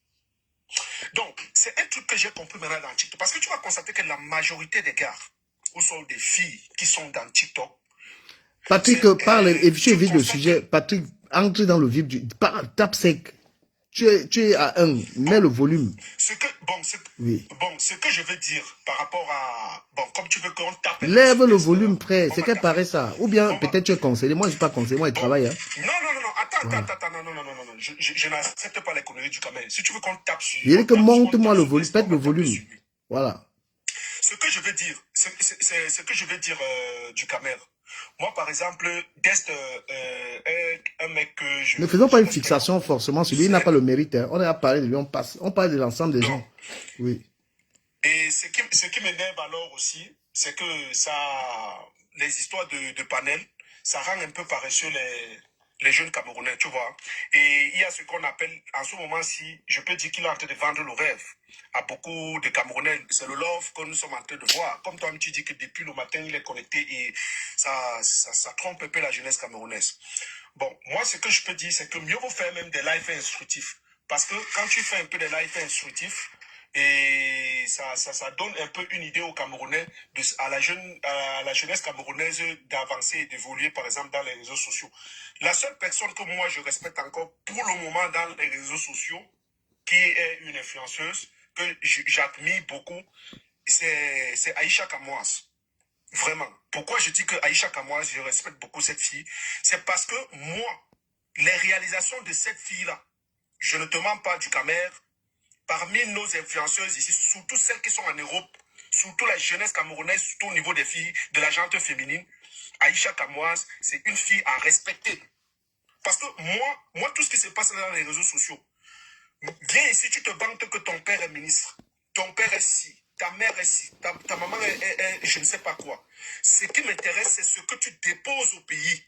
Donc, c'est un truc que j'ai compris maintenant dans TikTok. Parce que tu vas constater que la majorité des gars, ou sont des filles qui sont dans TikTok, Patrick, parle, et tu évites le sujet. Patrick, entre dans le vif du... Parle, tape sec. Tu es à 1, mets le volume. Ce que je veux dire par rapport à... Bon, comme tu veux qu'on tape... Lève le volume, frère. C'est qu'elle paraît ça. Ou bien, peut-être tu es conseillé. Moi, je ne suis pas conseillé. Moi, je travaille. Hein. Non. Attends. Non. Je n'accepte pas les conneries du Cameroun. Si tu veux qu'on tape sur... Il dit que monte-moi le volume. Pète le volume. Voilà. Ce que je veux dire, du Cameroun. Moi, par exemple, Dest, un mec que je... Ne faisons pas une fixation forcément sur lui. Il n'a pas le mérite. Hein. On a parlé de lui, on passe. On parle de l'ensemble des gens. Oui. Et ce qui m'énerve alors aussi, c'est que ça, les histoires de panel, ça rend un peu paresseux les jeunes Camerounais, tu vois. Et il y a ce qu'on appelle, en ce moment-ci, je peux dire qu'il est en train de vendre le rêve à beaucoup de Camerounais. C'est le love que nous sommes en train de voir. Comme toi, tu dis que depuis le matin, il est connecté et ça trompe un peu la jeunesse camerounaise. Bon, moi, ce que je peux dire, c'est que mieux vaut faire même des lives instructifs. Parce que quand tu fais un peu des lives instructifs, et ça donne un peu une idée aux Camerounais, à la jeunesse camerounaise d'avancer et d'évoluer, par exemple, dans les réseaux sociaux. La seule personne que moi, je respecte encore pour le moment dans les réseaux sociaux, qui est une influenceuse, que j'admire beaucoup, c'est Aïcha Kamoas. Vraiment. Pourquoi je dis que Aïcha Kamoas, je respecte beaucoup cette fille? C'est parce que moi, les réalisations de cette fille-là, je ne te mens pas du Cameroun, parmi nos influenceuses ici, surtout celles qui sont en Europe, surtout la jeunesse camerounaise, surtout au niveau des filles, de la gente féminine, Aïcha Kamoise, c'est une fille à respecter. Parce que moi, tout ce qui se passe dans les réseaux sociaux, viens ici, tu te vantes que ton père est ministre, ton père est ci, ta mère est ci, ta maman est je ne sais pas quoi. Ce qui m'intéresse, c'est ce que tu déposes au pays.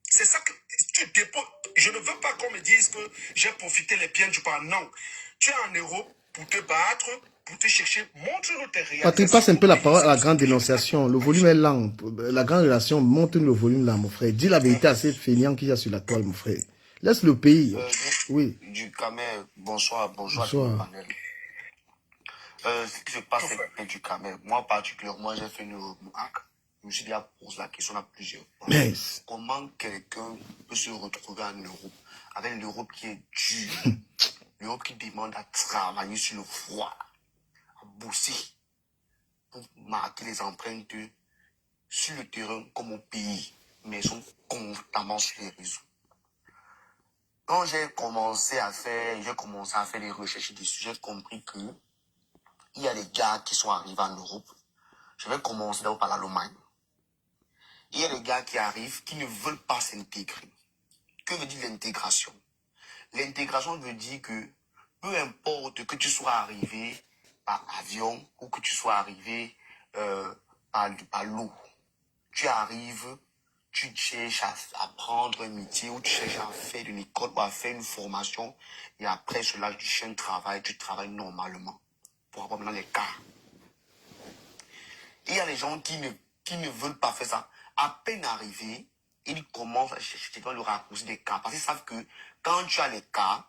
C'est ça que tu déposes. Je ne veux pas qu'on me dise que j'ai profité les biens du pays. Non. Tu es en Europe pour te battre, pour te chercher. Montre-nous tes réalisations. Patrick, passe un peu la parole à la grande dénonciation. Le volume est lent. La grande relation, montre-nous le volume là, mon frère. Dis la vérité à ces feignants qu'il y a sur la toile, mon frère. Laisse le pays. Oui. Du Cameroun, bonsoir à tout le panel. Ce qui se passe c'est du Cameroun. Moi, particulièrement, j'ai fait une remarque. Je me suis déjà posé la question à plusieurs fois. Yes. Comment quelqu'un peut se retrouver en Europe, avec l'Europe qui est dure, l'Europe qui demande à travailler sur le froid, à bosser, pour marquer les empreintes sur le terrain comme au pays, mais ils sont constamment sur les réseaux. Quand j'ai commencé à faire des recherches dessus, j'ai compris que il y a des gars qui sont arrivés en Europe. Je vais commencer d'abord par l'Allemagne. Il y a des gars qui arrivent qui ne veulent pas s'intégrer. Que veut dire l'intégration? L'intégration veut dire que peu importe que tu sois arrivé par avion ou que tu sois arrivé par l'eau, tu arrives, tu cherches à apprendre un métier ou tu cherches à faire une école ou à faire une formation et après cela, tu cherches un travail, tu travailles normalement pour avoir maintenant les cas. Il y a des gens qui ne veulent pas faire ça. À peine arrivés, ils commencent à chercher le raccourci des cas. Parce qu'ils savent que quand tu as les cas,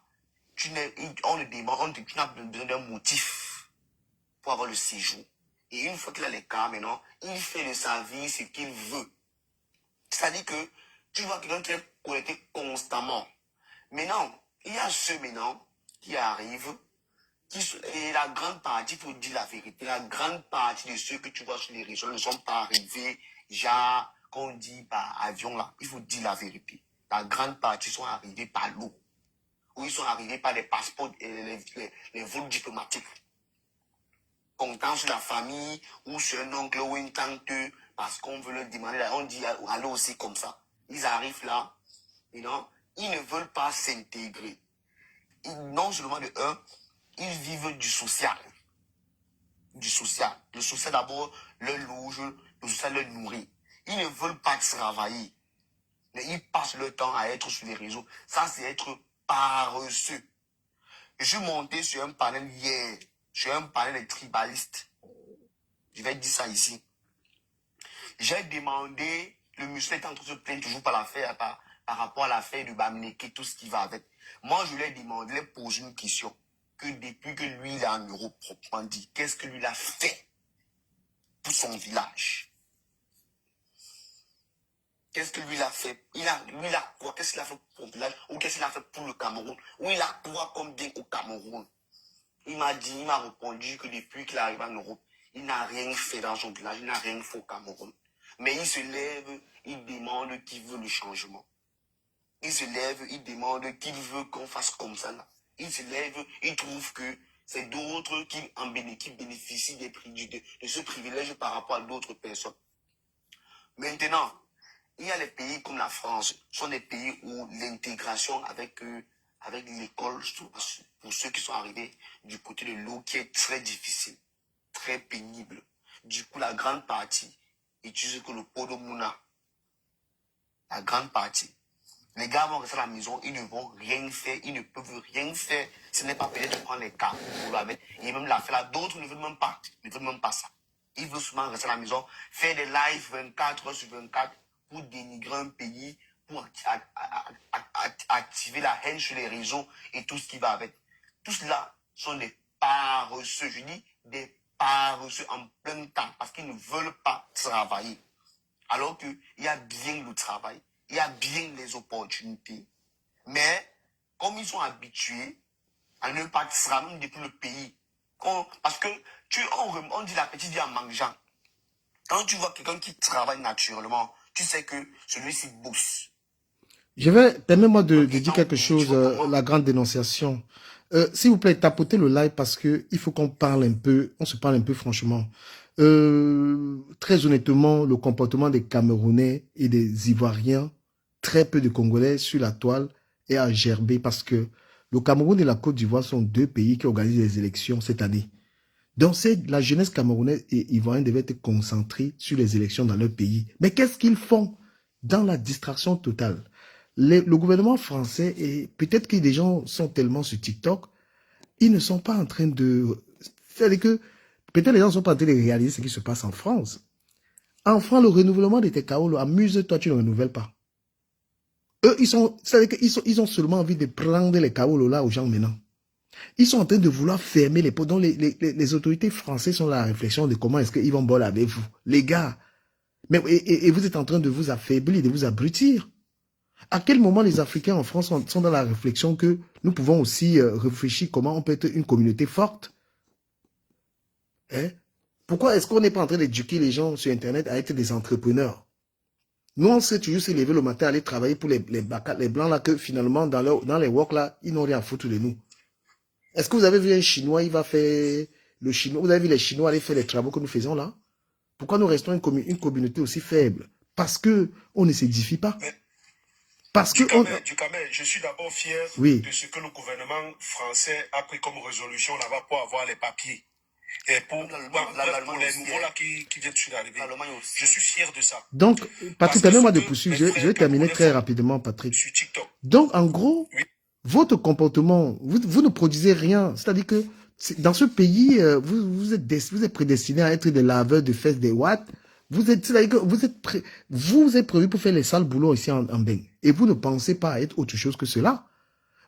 tu n'as besoin d'un motif pour avoir le séjour. Et une fois qu'il a les cas, maintenant, il fait de sa vie ce qu'il veut. C'est-à-dire que tu vois quelqu'un qui est connecté constamment. Maintenant, il y a ceux maintenant qui arrivent, et la grande partie, il faut dire la vérité, la grande partie de ceux que tu vois sur les réseaux ne sont pas arrivés, genre, quand on dit par avion là, il faut dire la vérité. La grande partie sont arrivés par l'eau. Ou ils sont arrivés par les passeports, les vols diplomatiques. Comptant sur la famille, ou sur un oncle ou une tante, parce qu'on veut leur demander, on dit allez aussi comme ça. Ils arrivent là, et non, ils ne veulent pas s'intégrer. Non seulement de un, ils vivent du social. Du social. Le social d'abord leur loge, le social leur nourrit. Ils ne veulent pas travailler. Mais ils passent leur temps à être sur les réseaux. Ça, c'est être paresseux. Je suis monté sur un panel hier, sur un panel de tribalistes. Je vais dire ça ici. J'ai demandé, le monsieur est en train de se plaindre toujours par l'affaire, par rapport à l'affaire de Bamileke, tout ce qui va avec. Moi, je lui ai demandé, je lui ai posé une question, que depuis que lui, il est en Europe, proprement dit, qu'est-ce que lui, il a fait pour son village? Qu'est-ce que lui, il a fait? Lui, il a quoi? Qu'est-ce qu'il a fait pour son village? Ou qu'est-ce qu'il a fait pour le Cameroun? Ou il a quoi comme bien au Cameroun? Il m'a répondu que depuis qu'il arrive en Europe, il n'a rien fait dans son village, il n'a rien fait au Cameroun. Mais il se lève, il demande qu'il veut le changement. Il se lève, il demande qu'il veut qu'on fasse comme ça là. Il se lève, il trouve que c'est d'autres qui bénéficient de ce privilège par rapport à d'autres personnes. Maintenant, il y a les pays comme la France, sont des pays où l'intégration avec l'école, pour ceux qui sont arrivés du côté de l'eau, qui est très difficile, très pénible. Du coup, la grande partie utilise que le pot de Mouna. La grande partie. Les gars vont rester à la maison, ils ne vont rien faire, ils ne peuvent rien faire. Ce n'est pas peut-être prendre les cartes pour avec. Et même la faire là, d'autres ne veulent même pas ça. Ils veulent souvent rester à la maison, faire des lives 24 heures sur 24 pour dénigrer un pays, pour activer la haine sur les réseaux et tout ce qui va avec. Tout cela sont des paresseux, je dis des paresseux en plein temps, parce qu'ils ne veulent pas travailler. Alors qu'il y a bien le travail, il y a bien les opportunités. Mais, comme ils sont habitués à ne pas travailler, même depuis le pays, parce que on dit l'appétit vient en mangeant. Quand tu vois quelqu'un qui travaille naturellement, tu sais que celui-ci bosse. Permets-moi de dire quelque chose, la grande dénonciation. S'il vous plaît, tapotez le live parce que il faut qu'on parle un peu, on se parle un peu franchement. Très honnêtement, le comportement des Camerounais et des Ivoiriens, très peu de Congolais sur la toile est à gerber parce que le Cameroun et la Côte d'Ivoire sont deux pays qui organisent les élections cette année. Donc, la jeunesse camerounaise et ivoirienne devait être concentrée sur les élections dans leur pays. Mais qu'est-ce qu'ils font dans la distraction totale? Le gouvernement français, et peut-être que des gens sont tellement sur TikTok, ils ne sont pas en train de... C'est-à-dire que peut-être les gens ne sont pas en train de réaliser ce qui se passe en France. En France, le renouvellement des TKO, amuse-toi, tu ne renouvelles pas. Eux, c'est-à-dire qu'ils ont seulement envie de prendre les KO là aux gens maintenant. Ils sont en train de vouloir fermer les portes. Donc les autorités françaises sont à la réflexion de comment est-ce qu'ils vont boire avec vous. Les gars, mais, et vous êtes en train de vous affaiblir, de vous abrutir. À quel moment les Africains en France sont dans la réflexion que nous pouvons aussi réfléchir comment on peut être une communauté forte? Hein? Pourquoi est-ce qu'on n'est pas en train d'éduquer les gens sur Internet à être des entrepreneurs? Nous, on sait toujours se lever le matin, aller travailler pour les blancs là, que finalement, dans les work là, ils n'ont rien à foutre de nous. Est-ce que vous avez vu un Chinois, il va faire le Chinois, vous avez vu les Chinois aller faire les travaux que nous faisons là? Pourquoi nous restons une communauté aussi faible? Parce que on ne s'édifie pas. Parce que Ducamel, je suis d'abord fier de ce que le gouvernement français a pris comme résolution là-bas pour avoir les papiers. Et pour les nouveaux là qui viennent d'arriver. Je suis fier de ça. Donc, Patrick, permets-moi de poursuivre. Je vais terminer très rapidement, Patrick. Sur TikTok. Donc, en gros, votre comportement, vous ne produisez rien. C'est-à-dire que dans ce pays, vous êtes prédestiné à être des laveurs de fesses, des watts. Vous êtes prévu pour faire les sales boulots ici en Beng. Et vous ne pensez pas à être autre chose que cela.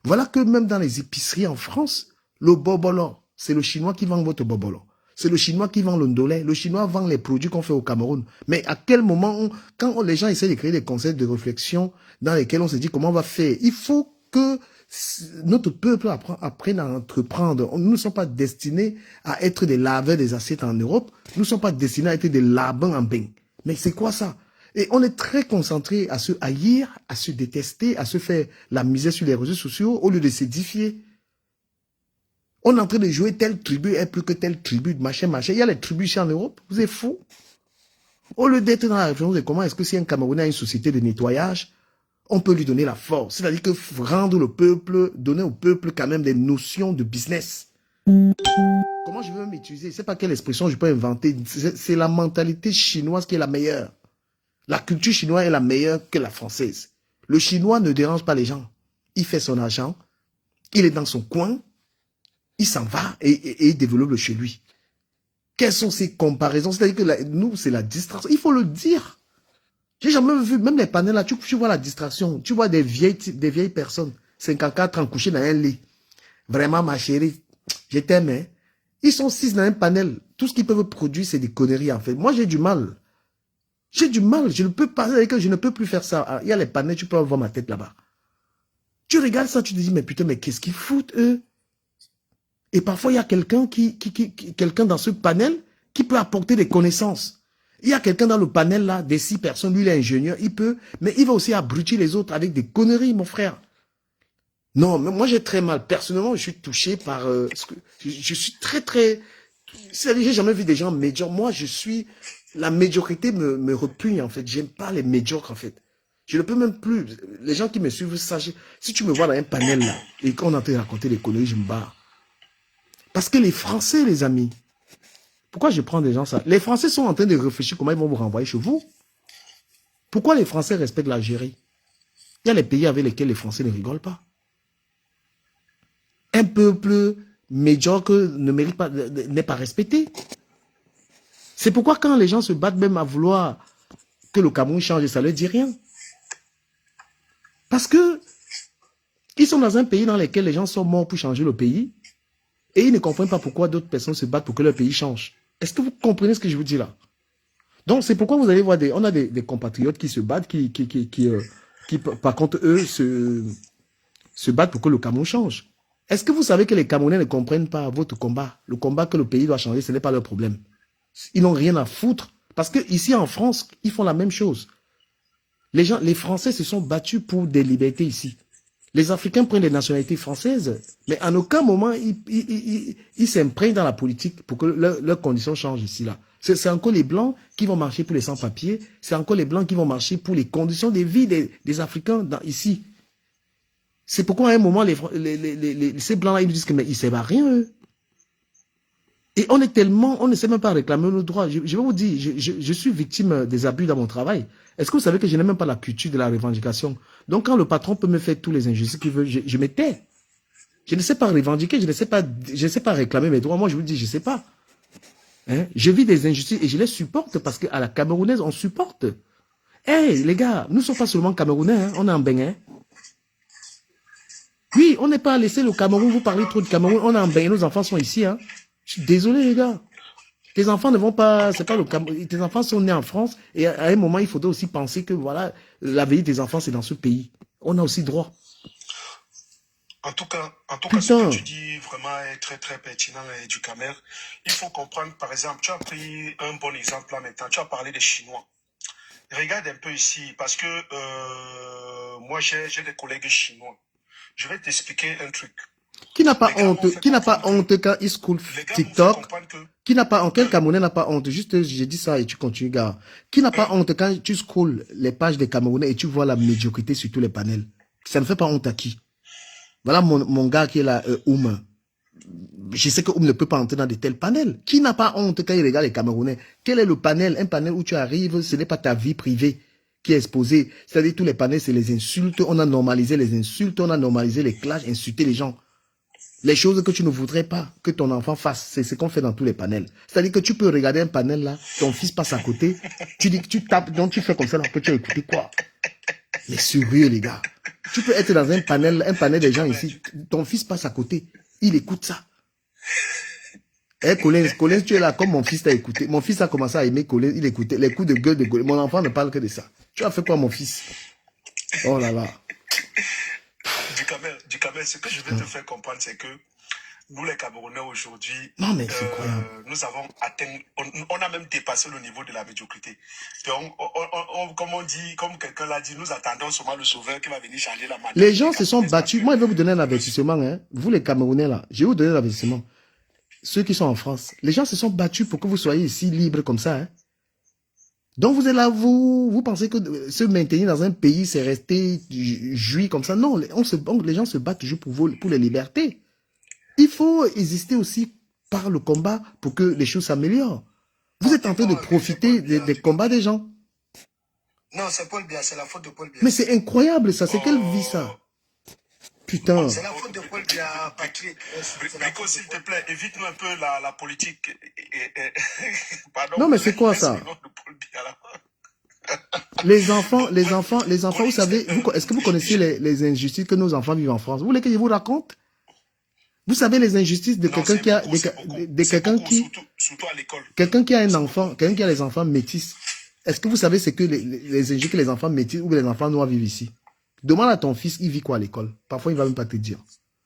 Voilà que même dans les épiceries en France, le bobolo, c'est le Chinois qui vend votre bobolo. C'est le Chinois qui vend le ndolé. Le Chinois vend les produits qu'on fait au Cameroun. Mais à quel moment, quand les gens essaient de créer des concepts de réflexion dans lesquels on se dit comment on va faire, il faut que notre peuple apprenne à entreprendre. Nous ne sommes pas destinés à être des laveurs des assiettes en Europe. Nous ne sommes pas destinés à être des labans en Beng. Mais c'est quoi ça? Et on est très concentré à se haïr, à se détester, à se faire la misère sur les réseaux sociaux au lieu de s'édifier. On est en train de jouer telle tribu est plus que telle tribu, machin, machin. Il y a les tribus ici en Europe. Vous êtes fous. Au lieu d'être dans la réflexion de comment est-ce que si un Camerounais a une société de nettoyage, on peut lui donner la force. C'est-à-dire que rendre le peuple, donner au peuple quand même des notions de business. Comment je vais même utiliser? Je ne sais pas quelle expression je peux inventer. C'est la mentalité chinoise qui est la meilleure. La culture chinoise est la meilleure que la française. Le chinois ne dérange pas les gens. Il fait son argent, il est dans son coin, il s'en va et il développe chez lui. Quelles sont ces comparaisons? C'est-à-dire que nous, c'est la distraction. Il faut le dire. J'ai jamais vu, même les panels là, tu vois la distraction. Tu vois des vieilles personnes, 54 ans, couchées dans un lit. Vraiment, ma chérie, je t'aime, hein. Ils sont 6 dans un panel. Tout ce qu'ils peuvent produire, c'est des conneries, en fait. Moi, j'ai du mal. J'ai du mal. Je ne peux pas, avec eux, je ne peux plus faire ça. Il y a les panels, tu peux voir ma tête là-bas. Tu regardes ça, tu te dis, mais putain, mais qu'est-ce qu'ils foutent, eux? Et parfois, il y a quelqu'un quelqu'un dans ce panel qui peut apporter des connaissances. Il y a quelqu'un dans le panel là, des 6 personnes, lui il est ingénieur, il peut, mais il va aussi abrutir les autres avec des conneries, mon frère. Non, mais moi j'ai très mal. Personnellement, je suis touché par... je suis très... C'est-à-dire, j'ai jamais vu des gens médiocres. Moi, la médiocrité me repugne, en fait. J'aime pas les médiocres, en fait. Je ne peux même plus... Les gens qui me suivent, sachez, si tu me vois dans un panel, là, et qu'on est en train de raconter des conneries, je me barre. Parce que les Français, les amis, pourquoi je prends des gens ça? Les Français sont en train de réfléchir comment ils vont vous renvoyer chez vous. Pourquoi les Français respectent l'Algérie? Il y a les pays avec lesquels les Français ne rigolent pas. Un peuple médiocre ne mérite pas, n'est pas respecté. C'est pourquoi quand les gens se battent même à vouloir que le Cameroun change, ça ne leur dit rien. Parce que ils sont dans un pays dans lequel les gens sont morts pour changer le pays et ils ne comprennent pas pourquoi d'autres personnes se battent pour que leur pays change. Est-ce que vous comprenez ce que je vous dis là? Donc c'est pourquoi vous allez voir, on a des compatriotes qui se battent, qui par contre eux se battent pour que le Cameroun change. Est-ce que vous savez que les Camerounais ne comprennent pas votre combat? Le combat que le pays doit changer, ce n'est pas leur problème. Ils n'ont rien à foutre. Parce que ici en France, ils font la même chose. Les Français se sont battus pour des libertés ici. Les Africains prennent des nationalités françaises, mais en aucun moment, ils s'imprègnent dans la politique pour que leurs conditions changent ici, là. C'est encore les Blancs qui vont marcher pour les sans-papiers. C'est encore les Blancs qui vont marcher pour les conditions de vie des Africains ici. C'est pourquoi à un moment, ces Blancs-là, ils nous disent que mais ils ne servent à rien, eux. Et on ne sait même pas réclamer nos droits. Je vais vous dire, je suis victime des abus dans mon travail. Est-ce que vous savez que je n'ai même pas la culture de la revendication? Donc quand le patron peut me faire tous les injustices qu'il veut, je me tais. Je ne sais pas revendiquer, je ne sais pas réclamer mes droits. Moi, je vous dis, je ne sais pas. Hein? Je vis des injustices et je les supporte parce qu'à la camerounaise, on supporte. Hey, les gars, nous ne sommes pas seulement camerounais, hein, on est en Bénin. Oui, on n'est pas laissé le Cameroun, vous parlez trop de Cameroun, on est en Bénin, nos enfants sont ici. Hein. Je suis désolé, les gars. Tes enfants ne vont pas, c'est pas le Cameroun, tes enfants sont nés en France et à un moment, il faudrait aussi penser que voilà, l'avenir des enfants, c'est dans ce pays. On a aussi droit. En tout cas, ce que tu dis vraiment est très très pertinent du Camer. Il faut comprendre, par exemple, tu as pris un bon exemple là maintenant, tu as parlé des Chinois. Regarde un peu ici, parce que moi j'ai des collègues chinois. Je vais t'expliquer un truc. Qui n'a pas honte quand il scroll TikTok? Qui n'a pas honte? Quel Camerounais n'a pas honte? Juste, j'ai dit ça et tu continues, gars. Qui n'a pas honte quand tu scrolls les pages des Camerounais et tu vois la médiocrité sur tous les panels? Ça ne fait pas honte à qui? Voilà mon gars qui est là, Oum. Je sais que Oum ne peut pas entrer dans de tels panels. Qui n'a pas honte quand il regarde les Camerounais? Quel est le panel? Un panel où tu arrives, ce n'est pas ta vie privée qui est exposée. C'est-à-dire tous les panels, c'est les insultes. On a normalisé les insultes, on a normalisé les clashs, insulter les gens. Les choses que tu ne voudrais pas que ton enfant fasse, c'est ce qu'on fait dans tous les panels. C'est-à-dire que tu peux regarder un panel là, ton fils passe à côté, tu dis que tu tapes, donc tu fais comme ça, là, que tu as écouté quoi? Mais sérieux les gars. Tu peux être dans un panel des gens ici, ton fils passe à côté, il écoute ça. Eh Colin, tu es là comme mon fils t'a écouté. Mon fils a commencé à aimer Colin, il écoutait les coups de gueule de Colin. Mon enfant ne parle que de ça. Tu as fait quoi mon fils? Oh là là. Du Camer, ce que je veux te faire comprendre, c'est que nous, les Camerounais, aujourd'hui, non, mais c'est incroyable. Nous avons atteint, on a même dépassé le niveau de la médiocrité. Donc, comme on dit, comme quelqu'un l'a dit, nous attendons seulement le sauveur qui va venir changer la mentalité. Les gens se sont battus. Moi, je vais vous donner un avertissement. Hein. Vous, les Camerounais, là, je vais vous donner un avertissement. Ceux qui sont en France, les gens se sont battus pour que vous soyez ici libres comme ça. Hein. Donc vous êtes là, vous pensez que se maintenir dans un pays, c'est rester joui comme ça. Non, les gens se battent toujours pour les libertés. Il faut exister aussi par le combat pour que les choses s'améliorent. Vous êtes en train de profiter des combats des gens. Non, c'est Paul Biya, c'est la faute de Paul Biya. Mais c'est incroyable ça, c'est quelle vie ça? Putain. C'est la faute de Paul Biya, Patrick. Brico, s'il te plaît, évite-nous un peu la politique. Pardon, Non mais c'est quoi laisse ça? le nom de Paul Biya là. Les enfants, vous savez, est-ce que vous connaissez les injustices que nos enfants vivent en France? Vous voulez que je vous raconte? Vous savez les injustices de quelqu'un qui a, surtout à l'école. Quelqu'un qui a un enfant, quelqu'un qui a les enfants métis. Est-ce que vous savez ce que les injustices que les enfants métis ou les enfants noirs vivent ici? Demande à ton fils, il vit quoi à l'école? Parfois, il va même pas te dire.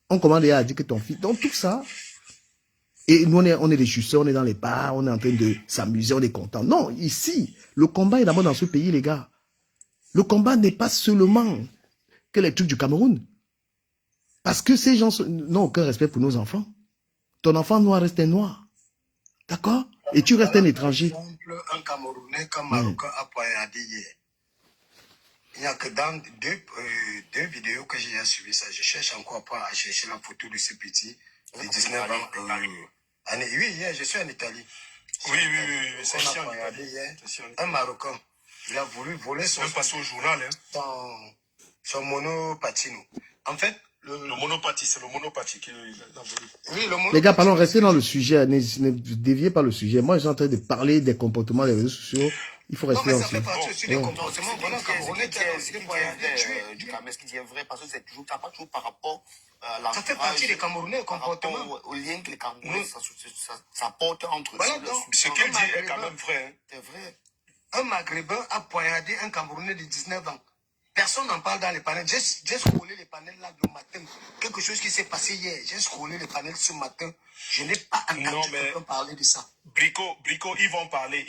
On commande déjà à dire que ton fils, donc tout ça. Et nous, on est des justeurs, on est dans les bars, on est en train de s'amuser, on est content. Non, ici, le combat est d'abord dans ce pays, les gars. Le combat n'est pas seulement que les trucs du Cameroun. Parce que ces gens n'ont aucun respect pour nos enfants. Ton enfant noir reste un noir. D'accord? Et tu restes un étranger. Par exemple, un Camerounais comme Marocain a poignardé hier. Il n'y a que dans deux vidéos que j'ai suivies ça. Je cherche encore pas à chercher la photo de ce petit de 19 ans. Oui, hier, je suis en Italie. Oui, c'est On a chiant. poignardé hier. Un Marocain. Il a voulu voler son... Même passé au journal, hein. Son monopatino. En fait, le monopathie, c'est le monopathie qu'il a voulu. Oui, le monopathie. Les gars, pardon, restez dans le sujet. Ne déviez pas le sujet. Moi, je suis en train de parler des comportements des réseaux sociaux. Il faut rester Non, dans mais le ça fait sujet. partie aussi des comportements. Voilà, Camerounais qui a aussi poignardé, tué. Du Cameroun, ce qui est vrai, parce que c'est toujours, ça pas toujours par rapport à la. Ça fait partie des Camerounais, comportements. Au lien que les Camerounais, ça porte entre voilà, eux. donc, ce qu'il dit est quand même vrai. Hein. C'est vrai. Un Maghrébin a poignardé un Camerounais de 19 ans. Personne n'en parle dans les panels. J'ai scrollé les panels là le matin. Quelque chose qui s'est passé hier. J'ai scrollé les panels ce matin. Je n'ai pas entendu quelqu'un parler de ça. Brico, ils vont parler.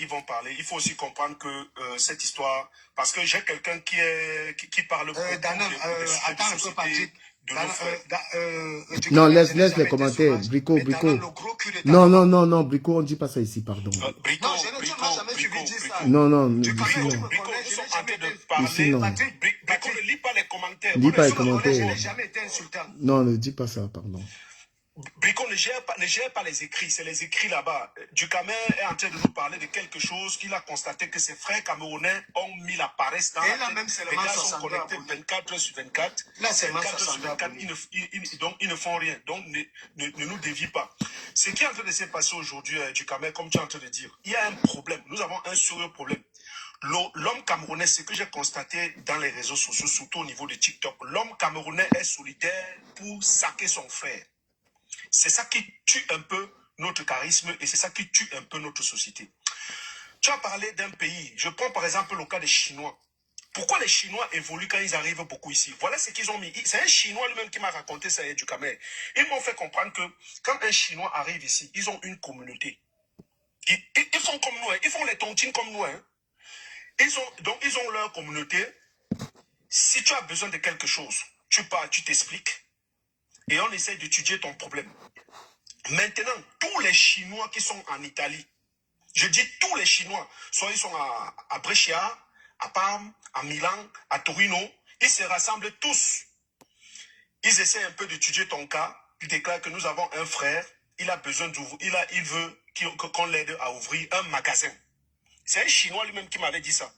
Il faut aussi comprendre que cette histoire, parce que j'ai quelqu'un qui parle beaucoup attends un peu, Patrick. Non, laisse les commentaires. Brico. Non, Brico, on ne dit pas ça ici, pardon. Brico, Non, Brico, nous sommes en train de parler. Ici, non. Brico, ne lis pas les commentaires. Lis pas les commentaires. Je n'ai jamais été insultant. Non, ne dis pas ça, pardon. Brico ne gère pas les écrits, c'est les écrits là-bas. Ducamer est en train de nous parler de quelque chose qu'il a constaté que ses frères camerounais ont mis la paresse dans la tête. Les gars sont connectés 24 heures sur 24. Là, c'est 24 heures sur 24, donc ils ne font rien. Donc ne nous dévie pas. Ce qui est en train de se passer aujourd'hui, Ducamer, comme tu es en train de dire, il y a un problème. Nous avons un sérieux problème. L'homme camerounais, ce que j'ai constaté dans les réseaux sociaux, surtout au niveau de TikTok, l'homme camerounais est solitaire pour saquer son frère. C'est ça qui tue un peu notre charisme et c'est ça qui tue un peu notre société. Tu as parlé d'un pays. Je prends par exemple le cas des Chinois. Pourquoi les Chinois évoluent quand ils arrivent beaucoup ici? Voilà ce qu'ils ont mis. C'est un Chinois lui-même qui m'a raconté ça du Cameroun. Ils m'ont fait comprendre que quand un Chinois arrive ici, ils ont une communauté. Ils font comme nous, hein. Ils font les tontines comme nous. Hein. Ils ont leur communauté. Si tu as besoin de quelque chose, tu pars, tu t'expliques. Et on essaie d'étudier ton problème. Maintenant, tous les Chinois qui sont en Italie, je dis tous les Chinois, soit ils sont à Brescia, à Parme, à Milan, à Torino, ils se rassemblent tous. Ils essaient un peu d'étudier ton cas. Ils déclarent que nous avons un frère, il a besoin d'ouvrir, il veut qu'on l'aide à ouvrir un magasin. C'est un Chinois lui-même qui m'avait dit ça.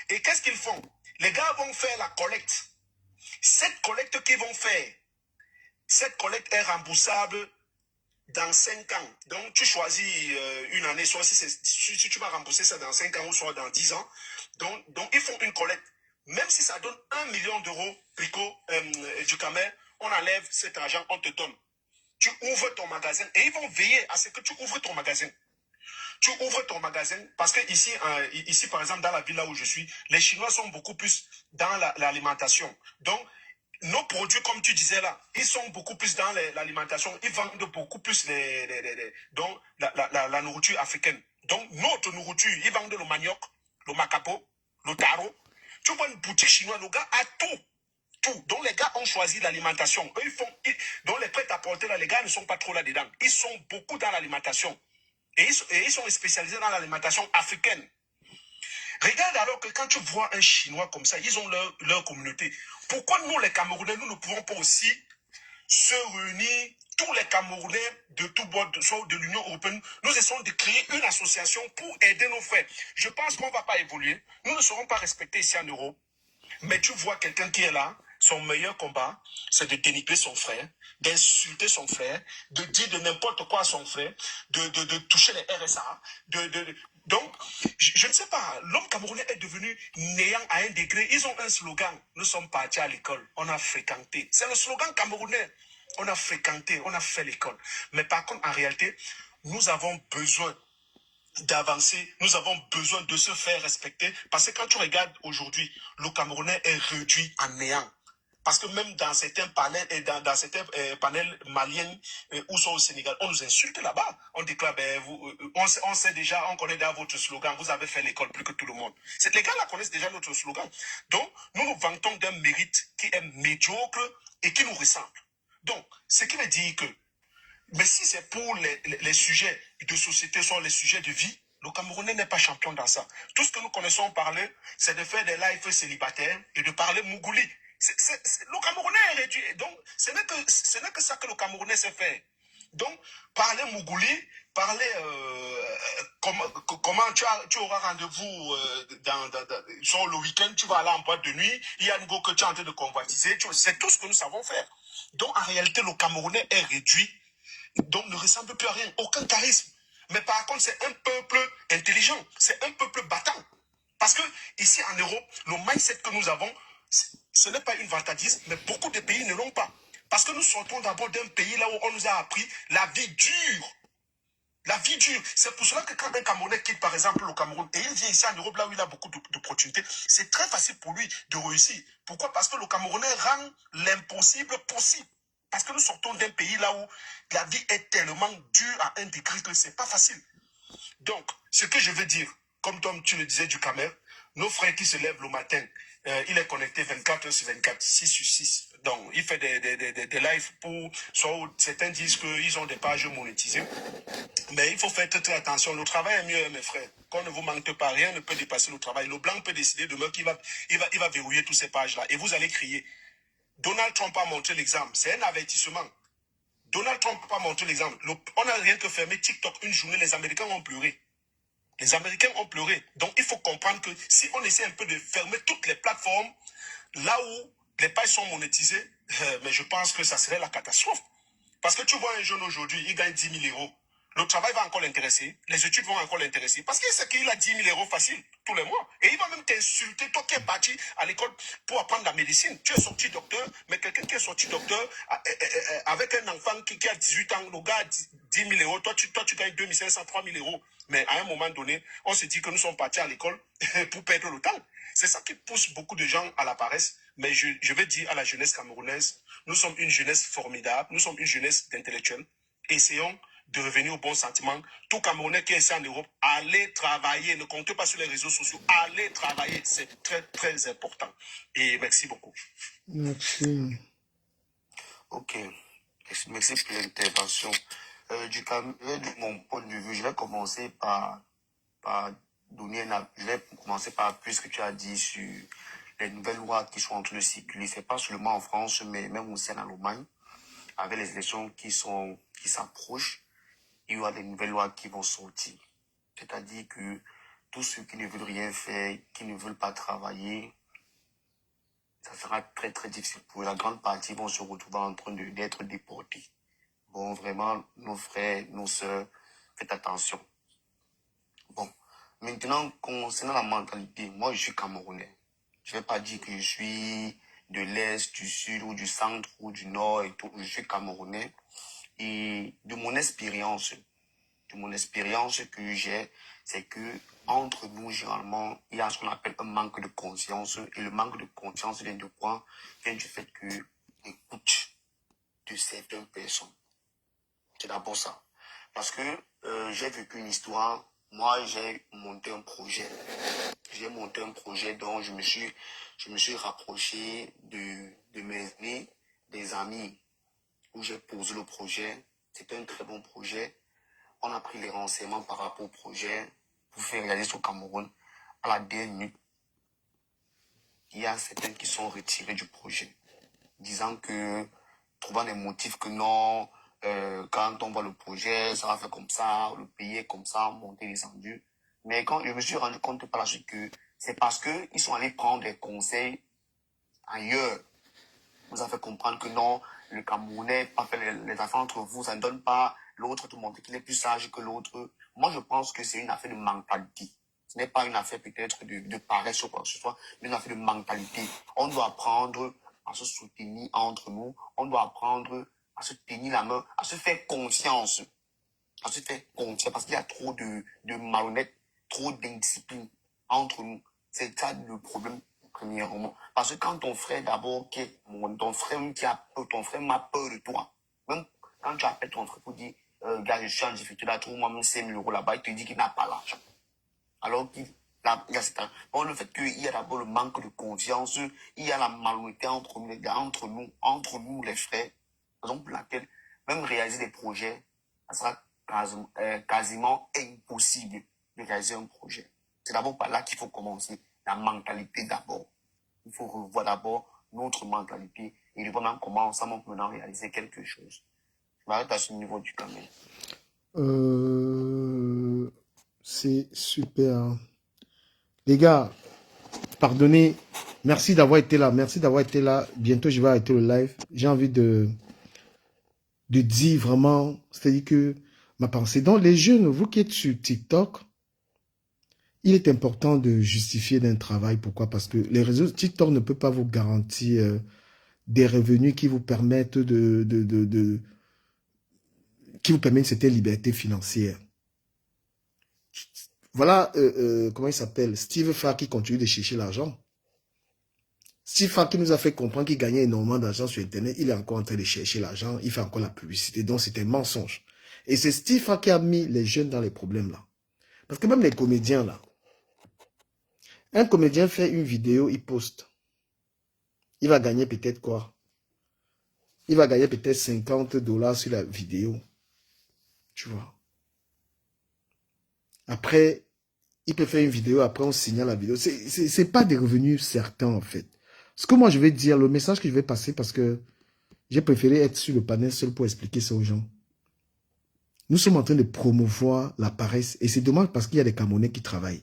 Et qu'est-ce qu'ils font? Les gars vont faire la collecte. Cette collecte qu'ils vont faire, cette collecte est remboursable dans 5 ans. Donc, tu choisis une année, soit si tu vas rembourser ça dans 5 ans ou soit dans 10 ans. Donc ils font une collecte. Même si ça donne 1 million d'euros, Brico, du Cameroun, on enlève cet argent, on te donne. Tu ouvres ton magasin et ils vont veiller à ce que tu ouvres ton magasin. Tu ouvres ton magasin parce que ici, par exemple, dans la ville là où je suis, les Chinois sont beaucoup plus dans l'alimentation. Donc, nos produits, comme tu disais là, ils sont beaucoup plus dans l'alimentation. Ils vendent beaucoup plus la nourriture africaine. Donc, notre nourriture, ils vendent le manioc, le macapo, le taro. Tu vois une boutique chinoise, le gars a tout. Tout. Donc, les gars ont choisi l'alimentation. Donc, les prêt-à-porter là, les gars ne sont pas trop là-dedans. Ils sont beaucoup dans l'alimentation. Et ils sont spécialisés dans l'alimentation africaine. Regarde alors que quand tu vois un Chinois comme ça, ils ont leur communauté. Pourquoi nous, les Camerounais, nous ne pouvons pas aussi se réunir tous les Camerounais de tout bord, soit de l'Union européenne, nous essayons de créer une association pour aider nos frères. Je pense qu'on ne va pas évoluer. Nous ne serons pas respectés ici en Europe. Mais tu vois quelqu'un qui est là, son meilleur combat, c'est de dénigrer son frère, d'insulter son frère, de dire de n'importe quoi à son frère, de toucher les RSA. Donc, je ne sais pas, l'homme camerounais est devenu néant à un degré. Ils ont un slogan, nous sommes partis à l'école, on a fréquenté. C'est le slogan camerounais. On a fréquenté, on a fait l'école. Mais par contre, en réalité, nous avons besoin d'avancer, nous avons besoin de se faire respecter, parce que quand tu regardes aujourd'hui, le Camerounais est réduit en néant. Parce que même dans certains panels, dans certains panels maliens ou sont au Sénégal, on nous insulte là-bas. On déclare, on sait déjà, on connaît déjà votre slogan, vous avez fait l'école plus que tout le monde. Les gars là connaissent déjà notre slogan. Donc, nous nous vantons d'un mérite qui est médiocre et qui nous ressemble. Donc, ce qui veut dire que mais si c'est pour les sujets de société, sont les sujets de vie, le Camerounais n'est pas champion dans ça. Tout ce que nous connaissons parler, c'est de faire des lives célibataires et de parler mougouli. Le Camerounais est réduit. Donc, ce n'est que ça que le Camerounais sait faire. Donc, parler mougouli, parler comment tu auras rendez-vous sur le week-end, tu vas aller en boîte de nuit, il y a un go que tu es en train de convoitiser, c'est tout ce que nous savons faire. Donc, en réalité, le Camerounais est réduit. Donc ne ressemble plus à rien, aucun charisme. Mais par contre, c'est un peuple intelligent, c'est un peuple battant. Parce que ici en Europe, le mindset que nous avons, ce n'est pas une vantardise, mais beaucoup de pays ne l'ont pas. Parce que nous sortons d'abord d'un pays là où on nous a appris la vie dure. La vie dure. C'est pour cela que quand un Camerounais quitte par exemple le Cameroun et il vient ici en Europe là où il a beaucoup d'opportunités, c'est très facile pour lui de réussir. Pourquoi? Parce que le Camerounais rend l'impossible possible. Parce que nous sortons d'un pays là où la vie est tellement dure à un degré que c'est pas facile. Donc, ce que je veux dire, comme toi tu le disais du Cameroun, nos frères qui se lèvent le matin, il est connecté 24 heures sur 24, 6 sur 6. Donc, il fait des lives pour... Soit certains disent qu'ils ont des pages monétisées. Mais il faut faire très attention. Le travail est mieux, mes frères. Qu'on ne vous manque pas, rien ne peut dépasser le travail. Le blanc peut décider demain qu'il va verrouiller toutes ces pages-là. Et vous allez crier. Donald Trump a montré l'exemple. C'est un avertissement. Donald Trump a montré l'exemple. On n'a rien que fermé TikTok une journée. Les Américains ont pleuré. Les Américains ont pleuré. Donc, il faut comprendre que si on essaie un peu de fermer toutes les plateformes, là où les pages sont monétisées, mais je pense que ça serait la catastrophe. Parce que tu vois un jeune aujourd'hui, il gagne 10 000 euros. Le travail va encore l'intéresser, les études vont encore l'intéresser. Parce qu'il sait qu'il a 10 000 euros facile tous les mois. Et il va même t'insulter, toi qui es parti à l'école pour apprendre la médecine. Tu es sorti docteur, mais quelqu'un qui est sorti docteur avec un enfant qui a 18 ans, le gars a 10 000 euros, toi tu gagnes 2 500, 3 000 euros. Mais à un moment donné, on se dit que nous sommes partis à l'école pour perdre le temps. C'est ça qui pousse beaucoup de gens à la paresse. Mais je vais dire à la jeunesse camerounaise, nous sommes une jeunesse formidable, nous sommes une jeunesse d'intellectuels. Essayons de revenir au bon sentiment. Tout Camerounais qui est ici en Europe, allez travailler. Ne comptez pas sur les réseaux sociaux. Allez travailler. C'est très, très important. Et merci beaucoup. Merci. Ok. Merci pour l'intervention. De mon point de vue, je vais commencer par donner je vais commencer par plus ce que tu as dit sur les nouvelles lois qui sont en train de circuler. C'est pas seulement en France, mais même aussi en Allemagne. Avec les élections qui s'approchent, il y aura des nouvelles lois qui vont sortir. C'est-à-dire que tous ceux qui ne veulent rien faire, qui ne veulent pas travailler, ça sera très très difficile pour eux. La grande partie vont se retrouver en train d'être déportés. Bon, vraiment, nos frères, nos sœurs, faites attention. Bon, maintenant, concernant la mentalité, moi je suis Camerounais. Je ne vais pas dire que je suis de l'Est, du Sud, ou du Centre, ou du Nord et tout. Je suis Camerounais. Et de mon expérience que j'ai, c'est que entre nous, généralement, il y a ce qu'on appelle un manque de conscience. Et le manque de conscience vient de quoi? Vient du fait que l'écoute de certaines personnes. C'est d'abord ça. Parce que j'ai vécu une histoire. Moi, j'ai monté un projet. J'ai monté un projet dont je me suis rapproché de mes amis, des amis, où j'ai posé le projet. C'était un très bon projet. On a pris les renseignements par rapport au projet pour faire réaliser au Cameroun. À la dernière minute, il y a certains qui sont retirés du projet, disant que, trouvant des motifs que non, quand on voit le projet, ça va faire comme ça, le pays est comme ça, monter, descendu. Mais quand je me suis rendu compte par la suite que c'est parce qu'ils sont allés prendre des conseils ailleurs. Vous avez fait comprendre que non, le Camerounais, pas faire les affaires entre vous, ça ne donne pas l'autre te montrer qu'il est plus sage que l'autre. Moi, je pense que c'est une affaire de mentalité. Ce n'est pas une affaire peut-être de paresse ou quoi que ce soit, mais une affaire de mentalité. On doit apprendre à se soutenir entre nous. On doit apprendre à se tenir la main, à se faire confiance. À se faire confiance parce qu'il y a trop de malhonnêtes, trop d'indiscipline entre nous. C'est ça le problème, premièrement. Parce que quand ton frère d'abord, ton frère m'a peur de toi. Même quand tu appelles ton frère pour dire, gars, je suis en difficulté là, trouve-moi même 5 000 € là-bas, il te dit qu'il n'a pas l'argent. Alors qu'il y a cette... Bon, le fait qu'il y a d'abord le manque de confiance, il y a la malhonnêteté entre nous, les gars, entre nous, les frères. Raison pour laquelle, même réaliser des projets, ça sera quasiment impossible de réaliser un projet. C'est d'abord par là qu'il faut commencer. La mentalité d'abord. Il faut revoir d'abord notre mentalité et de voir même comment ensemble on peut maintenant réaliser quelque chose. Je m'arrête à ce niveau du caméra. C'est super. Les gars, pardonnez. Merci d'avoir été là. Merci d'avoir été là. Bientôt, je vais arrêter le live. J'ai envie de dire vraiment, c'est-à-dire que ma pensée. Donc, les jeunes, vous qui êtes sur TikTok, il est important de justifier d'un travail. Pourquoi? Parce que les réseaux TikTok ne peut pas vous garantir des revenus qui vous permettent qui vous permettent cette liberté financière. Voilà, comment il s'appelle? Steve Farr qui continue de chercher l'argent. Steve Farr qui nous a fait comprendre qu'il gagnait énormément d'argent sur Internet, il est encore en train de chercher l'argent, il fait encore la publicité, donc c'est un mensonge. Et c'est Steve Farr qui a mis les jeunes dans les problèmes là. Parce que même les comédiens là, un comédien fait une vidéo, il poste. Il va gagner peut-être quoi? Il va gagner peut-être 50 $ sur la vidéo. Tu vois. Après, il peut faire une vidéo, après on signale la vidéo. C'est pas des revenus certains en fait. Ce que moi je vais dire, le message que je vais passer, parce que j'ai préféré être sur le panel seul pour expliquer ça aux gens. Nous sommes en train de promouvoir la paresse et c'est dommage parce qu'il y a des Camerounais qui travaillent.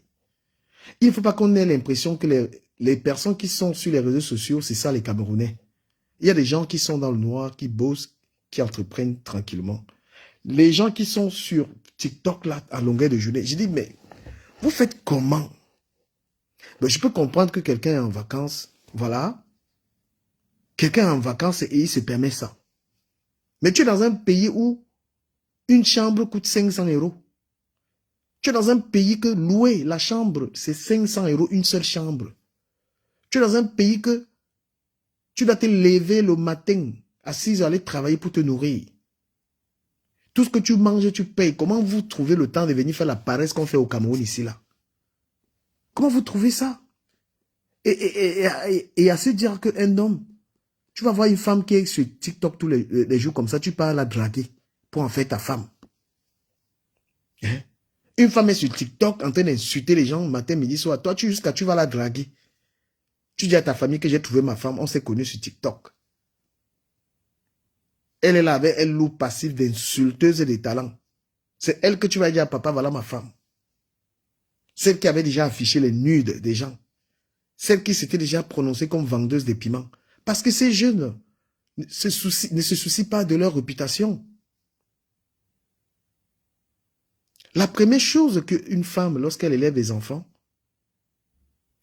Il ne faut pas qu'on ait l'impression que les personnes qui sont sur les réseaux sociaux, c'est ça les Camerounais. Il y a des gens qui sont dans le noir, qui bossent, qui entreprennent tranquillement. Les gens qui sont sur TikTok là, à longueur de journée, je dis, mais vous faites comment? Ben, je peux comprendre que quelqu'un est en vacances, voilà. Quelqu'un est en vacances et il se permet ça. Mais tu es dans un pays où une chambre coûte 500 €. Tu es dans un pays que louer la chambre, c'est 500 € une seule chambre. Tu es dans un pays que tu dois te lever le matin à 6 h aller travailler pour te nourrir. Tout ce que tu manges, tu payes. Comment vous trouvez le temps de venir faire la paresse qu'on fait au Cameroun ici là? Comment vous trouvez ça? Et à se dire qu'un homme, tu vas voir une femme qui est sur TikTok tous les jours comme ça, tu pars la draguer pour en faire ta femme. Hein? Une femme est sur TikTok en train d'insulter les gens matin, midi, soir. Toi, tu vas la draguer. Tu dis à ta famille que j'ai trouvé ma femme, on s'est connus sur TikTok. Elle est là avec un loup passif d'insulteuse et de talents. C'est elle que tu vas dire à papa, voilà ma femme. Celle qui avait déjà affiché les nudes des gens. Celle qui s'était déjà prononcée comme vendeuse de piments. Parce que ces jeunes ne se soucient pas de leur réputation. La première chose qu'une femme, lorsqu'elle élève des enfants,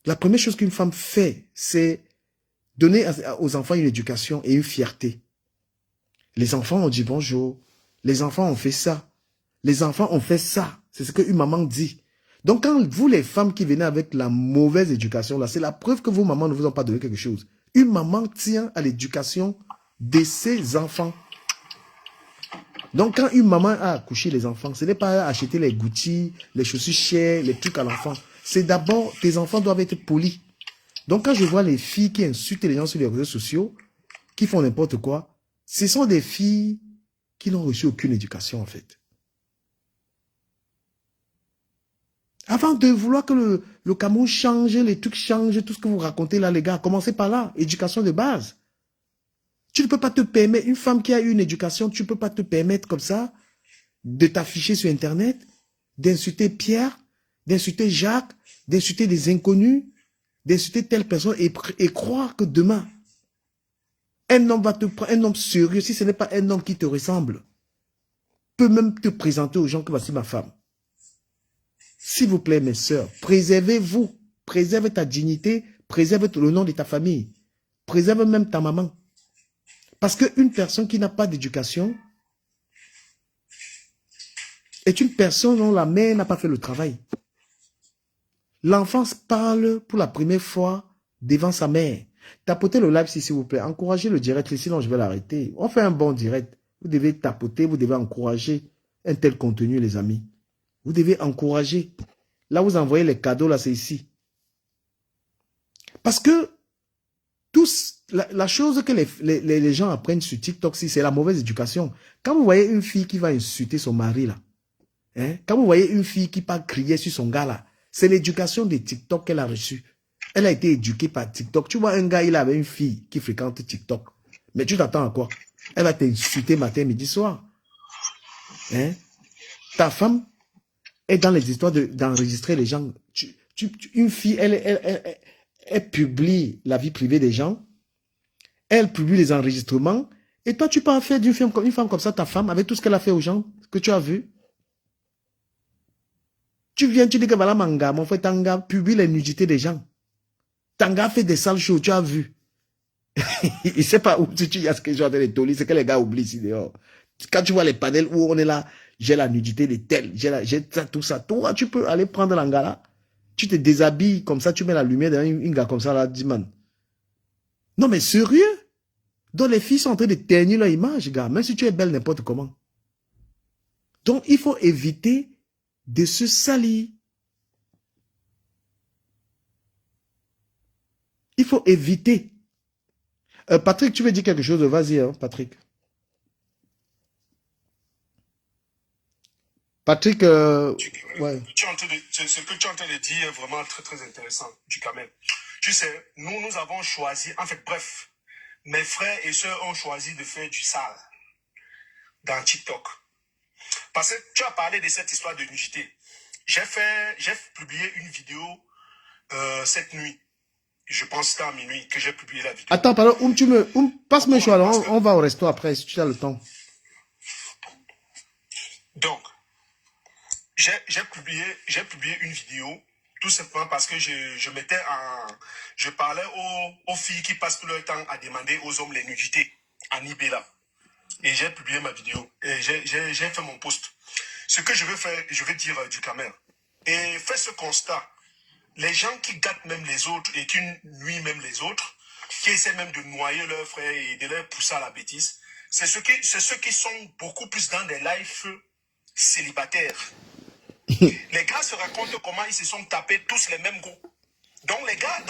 la première chose qu'une femme fait, c'est donner aux enfants une éducation et une fierté. Les enfants ont dit bonjour. Les enfants ont fait ça. Les enfants ont fait ça. C'est ce qu'une maman dit. Donc quand vous, les femmes qui venez avec la mauvaise éducation, là, c'est la preuve que vos mamans ne vous ont pas donné quelque chose. Une maman tient à l'éducation de ses enfants. Donc, quand une maman a accouché les enfants, ce n'est pas acheter les Gucci, les chaussures chères, les trucs à l'enfant. C'est d'abord, tes enfants doivent être polis. Donc, quand je vois les filles qui insultent les gens sur les réseaux sociaux, qui font n'importe quoi, ce sont des filles qui n'ont reçu aucune éducation, en fait. Avant de vouloir que le Cameroun change, les trucs changent, tout ce que vous racontez là, les gars, commencez par là, éducation de base. Tu ne peux pas te permettre, une femme qui a eu une éducation, tu ne peux pas te permettre comme ça de t'afficher sur Internet, d'insulter Pierre, d'insulter Jacques, d'insulter des inconnus, d'insulter telle personne et croire que demain, un homme va te prendre, un homme sérieux, si ce n'est pas un homme qui te ressemble, peut même te présenter aux gens que voici ma femme. S'il vous plaît, mes sœurs, préservez-vous, préserve ta dignité, préserve le nom de ta famille, préserve même ta maman. Parce qu'une personne qui n'a pas d'éducation est une personne dont la mère n'a pas fait le travail. L'enfant parle pour la première fois devant sa mère. Tapotez le live s'il vous plaît. Encouragez le direct, sinon je vais l'arrêter. On fait un bon direct. Vous devez tapoter, vous devez encourager un tel contenu, les amis. Vous devez encourager. Là, vous envoyez les cadeaux, là, c'est ici. Parce que la chose que les gens apprennent sur TikTok, c'est la mauvaise éducation. Quand vous voyez une fille qui va insulter son mari, là, hein, quand vous voyez une fille qui part crier sur son gars, là, c'est l'éducation de TikTok qu'elle a reçue. Elle a été éduquée par TikTok. Tu vois, un gars, il avait une fille qui fréquente TikTok. Mais tu t'attends à quoi? Elle va t'insulter matin, midi, soir. Hein? Ta femme est dans les histoires d'enregistrer les gens. Une fille, elle publie la vie privée des gens. Elle publie les enregistrements. Et toi, tu peux en faire d'une femme comme ça, ta femme, avec tout ce qu'elle a fait aux gens, que tu as vu. Tu viens, tu dis que voilà, Manga, mon frère Tanga, publie les nudités des gens. Tanga fait des sales choses, tu as vu. Il ne sait pas où il y a ce que j'ai en train de toller, c'est que les gars oublient ici dehors. Quand tu vois les panels où on est là, j'ai la nudité de tel, j'ai tout ça. Toi, tu peux aller prendre l'angala. Tu te déshabilles comme ça, tu mets la lumière dans une gars comme ça, là, dis man. Non, mais sérieux? Donc les filles sont en train de ternir leur image, gars, même si tu es belle n'importe comment. Donc il faut éviter de se salir. Il faut éviter. Patrick, tu veux dire quelque chose? Vas-y, hein, Patrick. Patrick, ouais. Ce que tu es en train de dire est vraiment très, très intéressant, du Kamel. Tu sais, nous avons choisi, en fait, bref, mes frères et sœurs ont choisi de faire du sale dans TikTok. Parce que tu as parlé de cette histoire de nudité. J'ai publié une vidéo cette nuit. Je pense que c'était à minuit que j'ai publié la vidéo. Attends, pardon, passe-moi choix, on va au resto après, si tu as le temps. Donc, j'ai publié une vidéo tout simplement parce que je parlais aux filles qui passent tout leur temps à demander aux hommes les nudités en Ibéla. Et j'ai publié ma vidéo et j'ai fait mon post. Ce que je veux faire, je vais dire du Camer. Et fais ce constat. Les gens qui gâtent même les autres et qui nuisent même les autres, qui essaient même de noyer leurs frères et de les pousser à la bêtise, c'est ceux qui sont beaucoup plus dans des lives célibataires. Les gars se racontent comment ils se sont tapés tous les mêmes goûts. Donc les gars,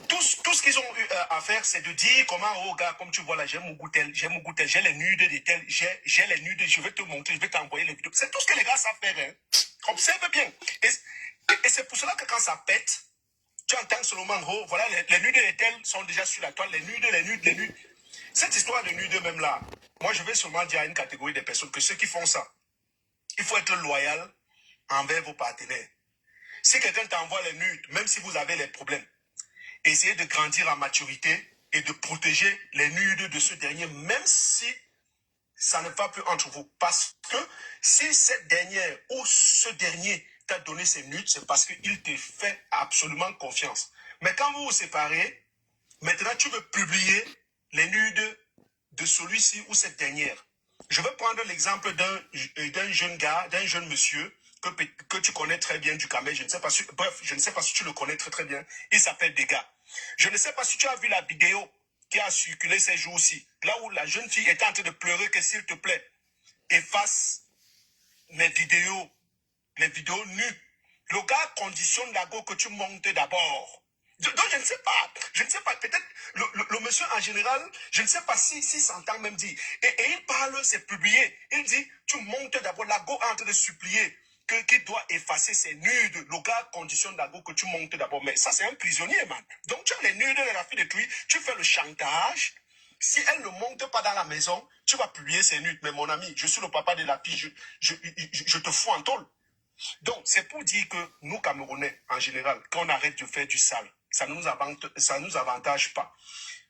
tout ce qu'ils ont eu à faire, c'est de dire comment, oh gars, comme tu vois là, j'ai mon goût tel, j'ai les nudes de tel, j'ai les nudes, je vais te montrer, je vais t'envoyer les vidéos. C'est tout ce que les gars savent faire. Hein. Observe bien. Et c'est pour cela que quand ça pète, tu entends seulement, oh, voilà, les nudes de tel sont déjà sur la toile, les nudes. Cette histoire de nudes même là, moi je vais seulement dire à une catégorie de personnes que ceux qui font ça, il faut être loyal envers vos partenaires. Si quelqu'un t'envoie les nudes, même si vous avez les problèmes, essayez de grandir en maturité et de protéger les nudes de ce dernier, même si ça ne va plus entre vous. Parce que si cette dernière ou ce dernier t'a donné ses nudes, c'est parce qu'il te fait absolument confiance. Mais quand vous vous séparez, maintenant tu veux publier les nudes de celui-ci ou cette dernière. Je vais prendre l'exemple d'un jeune gars, d'un jeune monsieur que tu connais très bien du Cameroun. Je ne sais pas si tu le connais très très bien. Il s'appelle Dega. Je ne sais pas si tu as vu la vidéo qui a circulé ces jours-ci, là où la jeune fille était en train de pleurer que s'il te plaît, efface les vidéos nues. Le gars conditionne la go que tu montes d'abord. Donc je ne sais pas, peut-être le monsieur en général, je ne sais pas si s'entend même dire. Et il parle, c'est publié. Il dit, tu montes d'abord, la go en train de supplier qu'il doit effacer ses nudes. Le gars conditionne la go que tu montes d'abord. Mais ça, c'est un prisonnier, man. Donc tu as les nudes de la fille de lui, tu fais le chantage. Si elle ne monte pas dans la maison, tu vas publier ses nudes. Mais mon ami, je suis le papa de la fille, je te fous en tôle. Donc, c'est pour dire que nous, Camerounais, en général, qu'on arrête de faire du sale, ça ne nous avantage pas.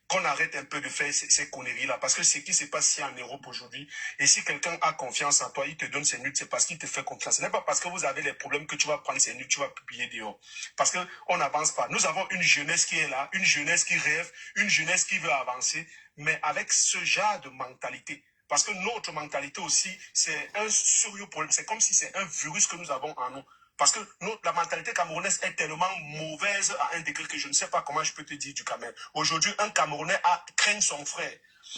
Qu'on arrête un peu de faire ces conneries-là. Parce que ce qui se passe ici en Europe aujourd'hui, et si quelqu'un a confiance en toi, il te donne ses nudes, c'est parce qu'il te fait confiance. Ce n'est pas parce que vous avez les problèmes que tu vas prendre ses nudes, tu vas publier dehors. Parce qu'on n'avance pas. Nous avons une jeunesse qui est là, une jeunesse qui rêve, une jeunesse qui veut avancer, mais avec ce genre de mentalité. Parce que notre mentalité aussi, c'est un sérieux problème. C'est comme si c'est un virus que nous avons en nous. Parce que la mentalité camerounaise est tellement mauvaise à un degré que je ne sais pas comment je peux te dire du Cameroun. Aujourd'hui, un Camerounais craint son frère.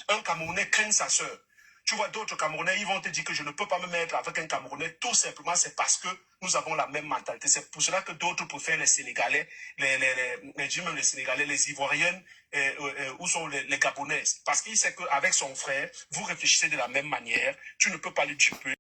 Un Camerounais craint sa soeur. Tu vois, d'autres Camerounais, ils vont te dire que je ne peux pas me mettre avec un Camerounais. Tout simplement, c'est parce que nous avons la même mentalité. C'est pour cela que d'autres préfèrent les Sénégalais, les Sénégalais, les Ivoiriennes, où sont les Gabonaises. Parce qu'ils savent qu'avec son frère, vous réfléchissez de la même manière. Tu ne peux pas lui duper.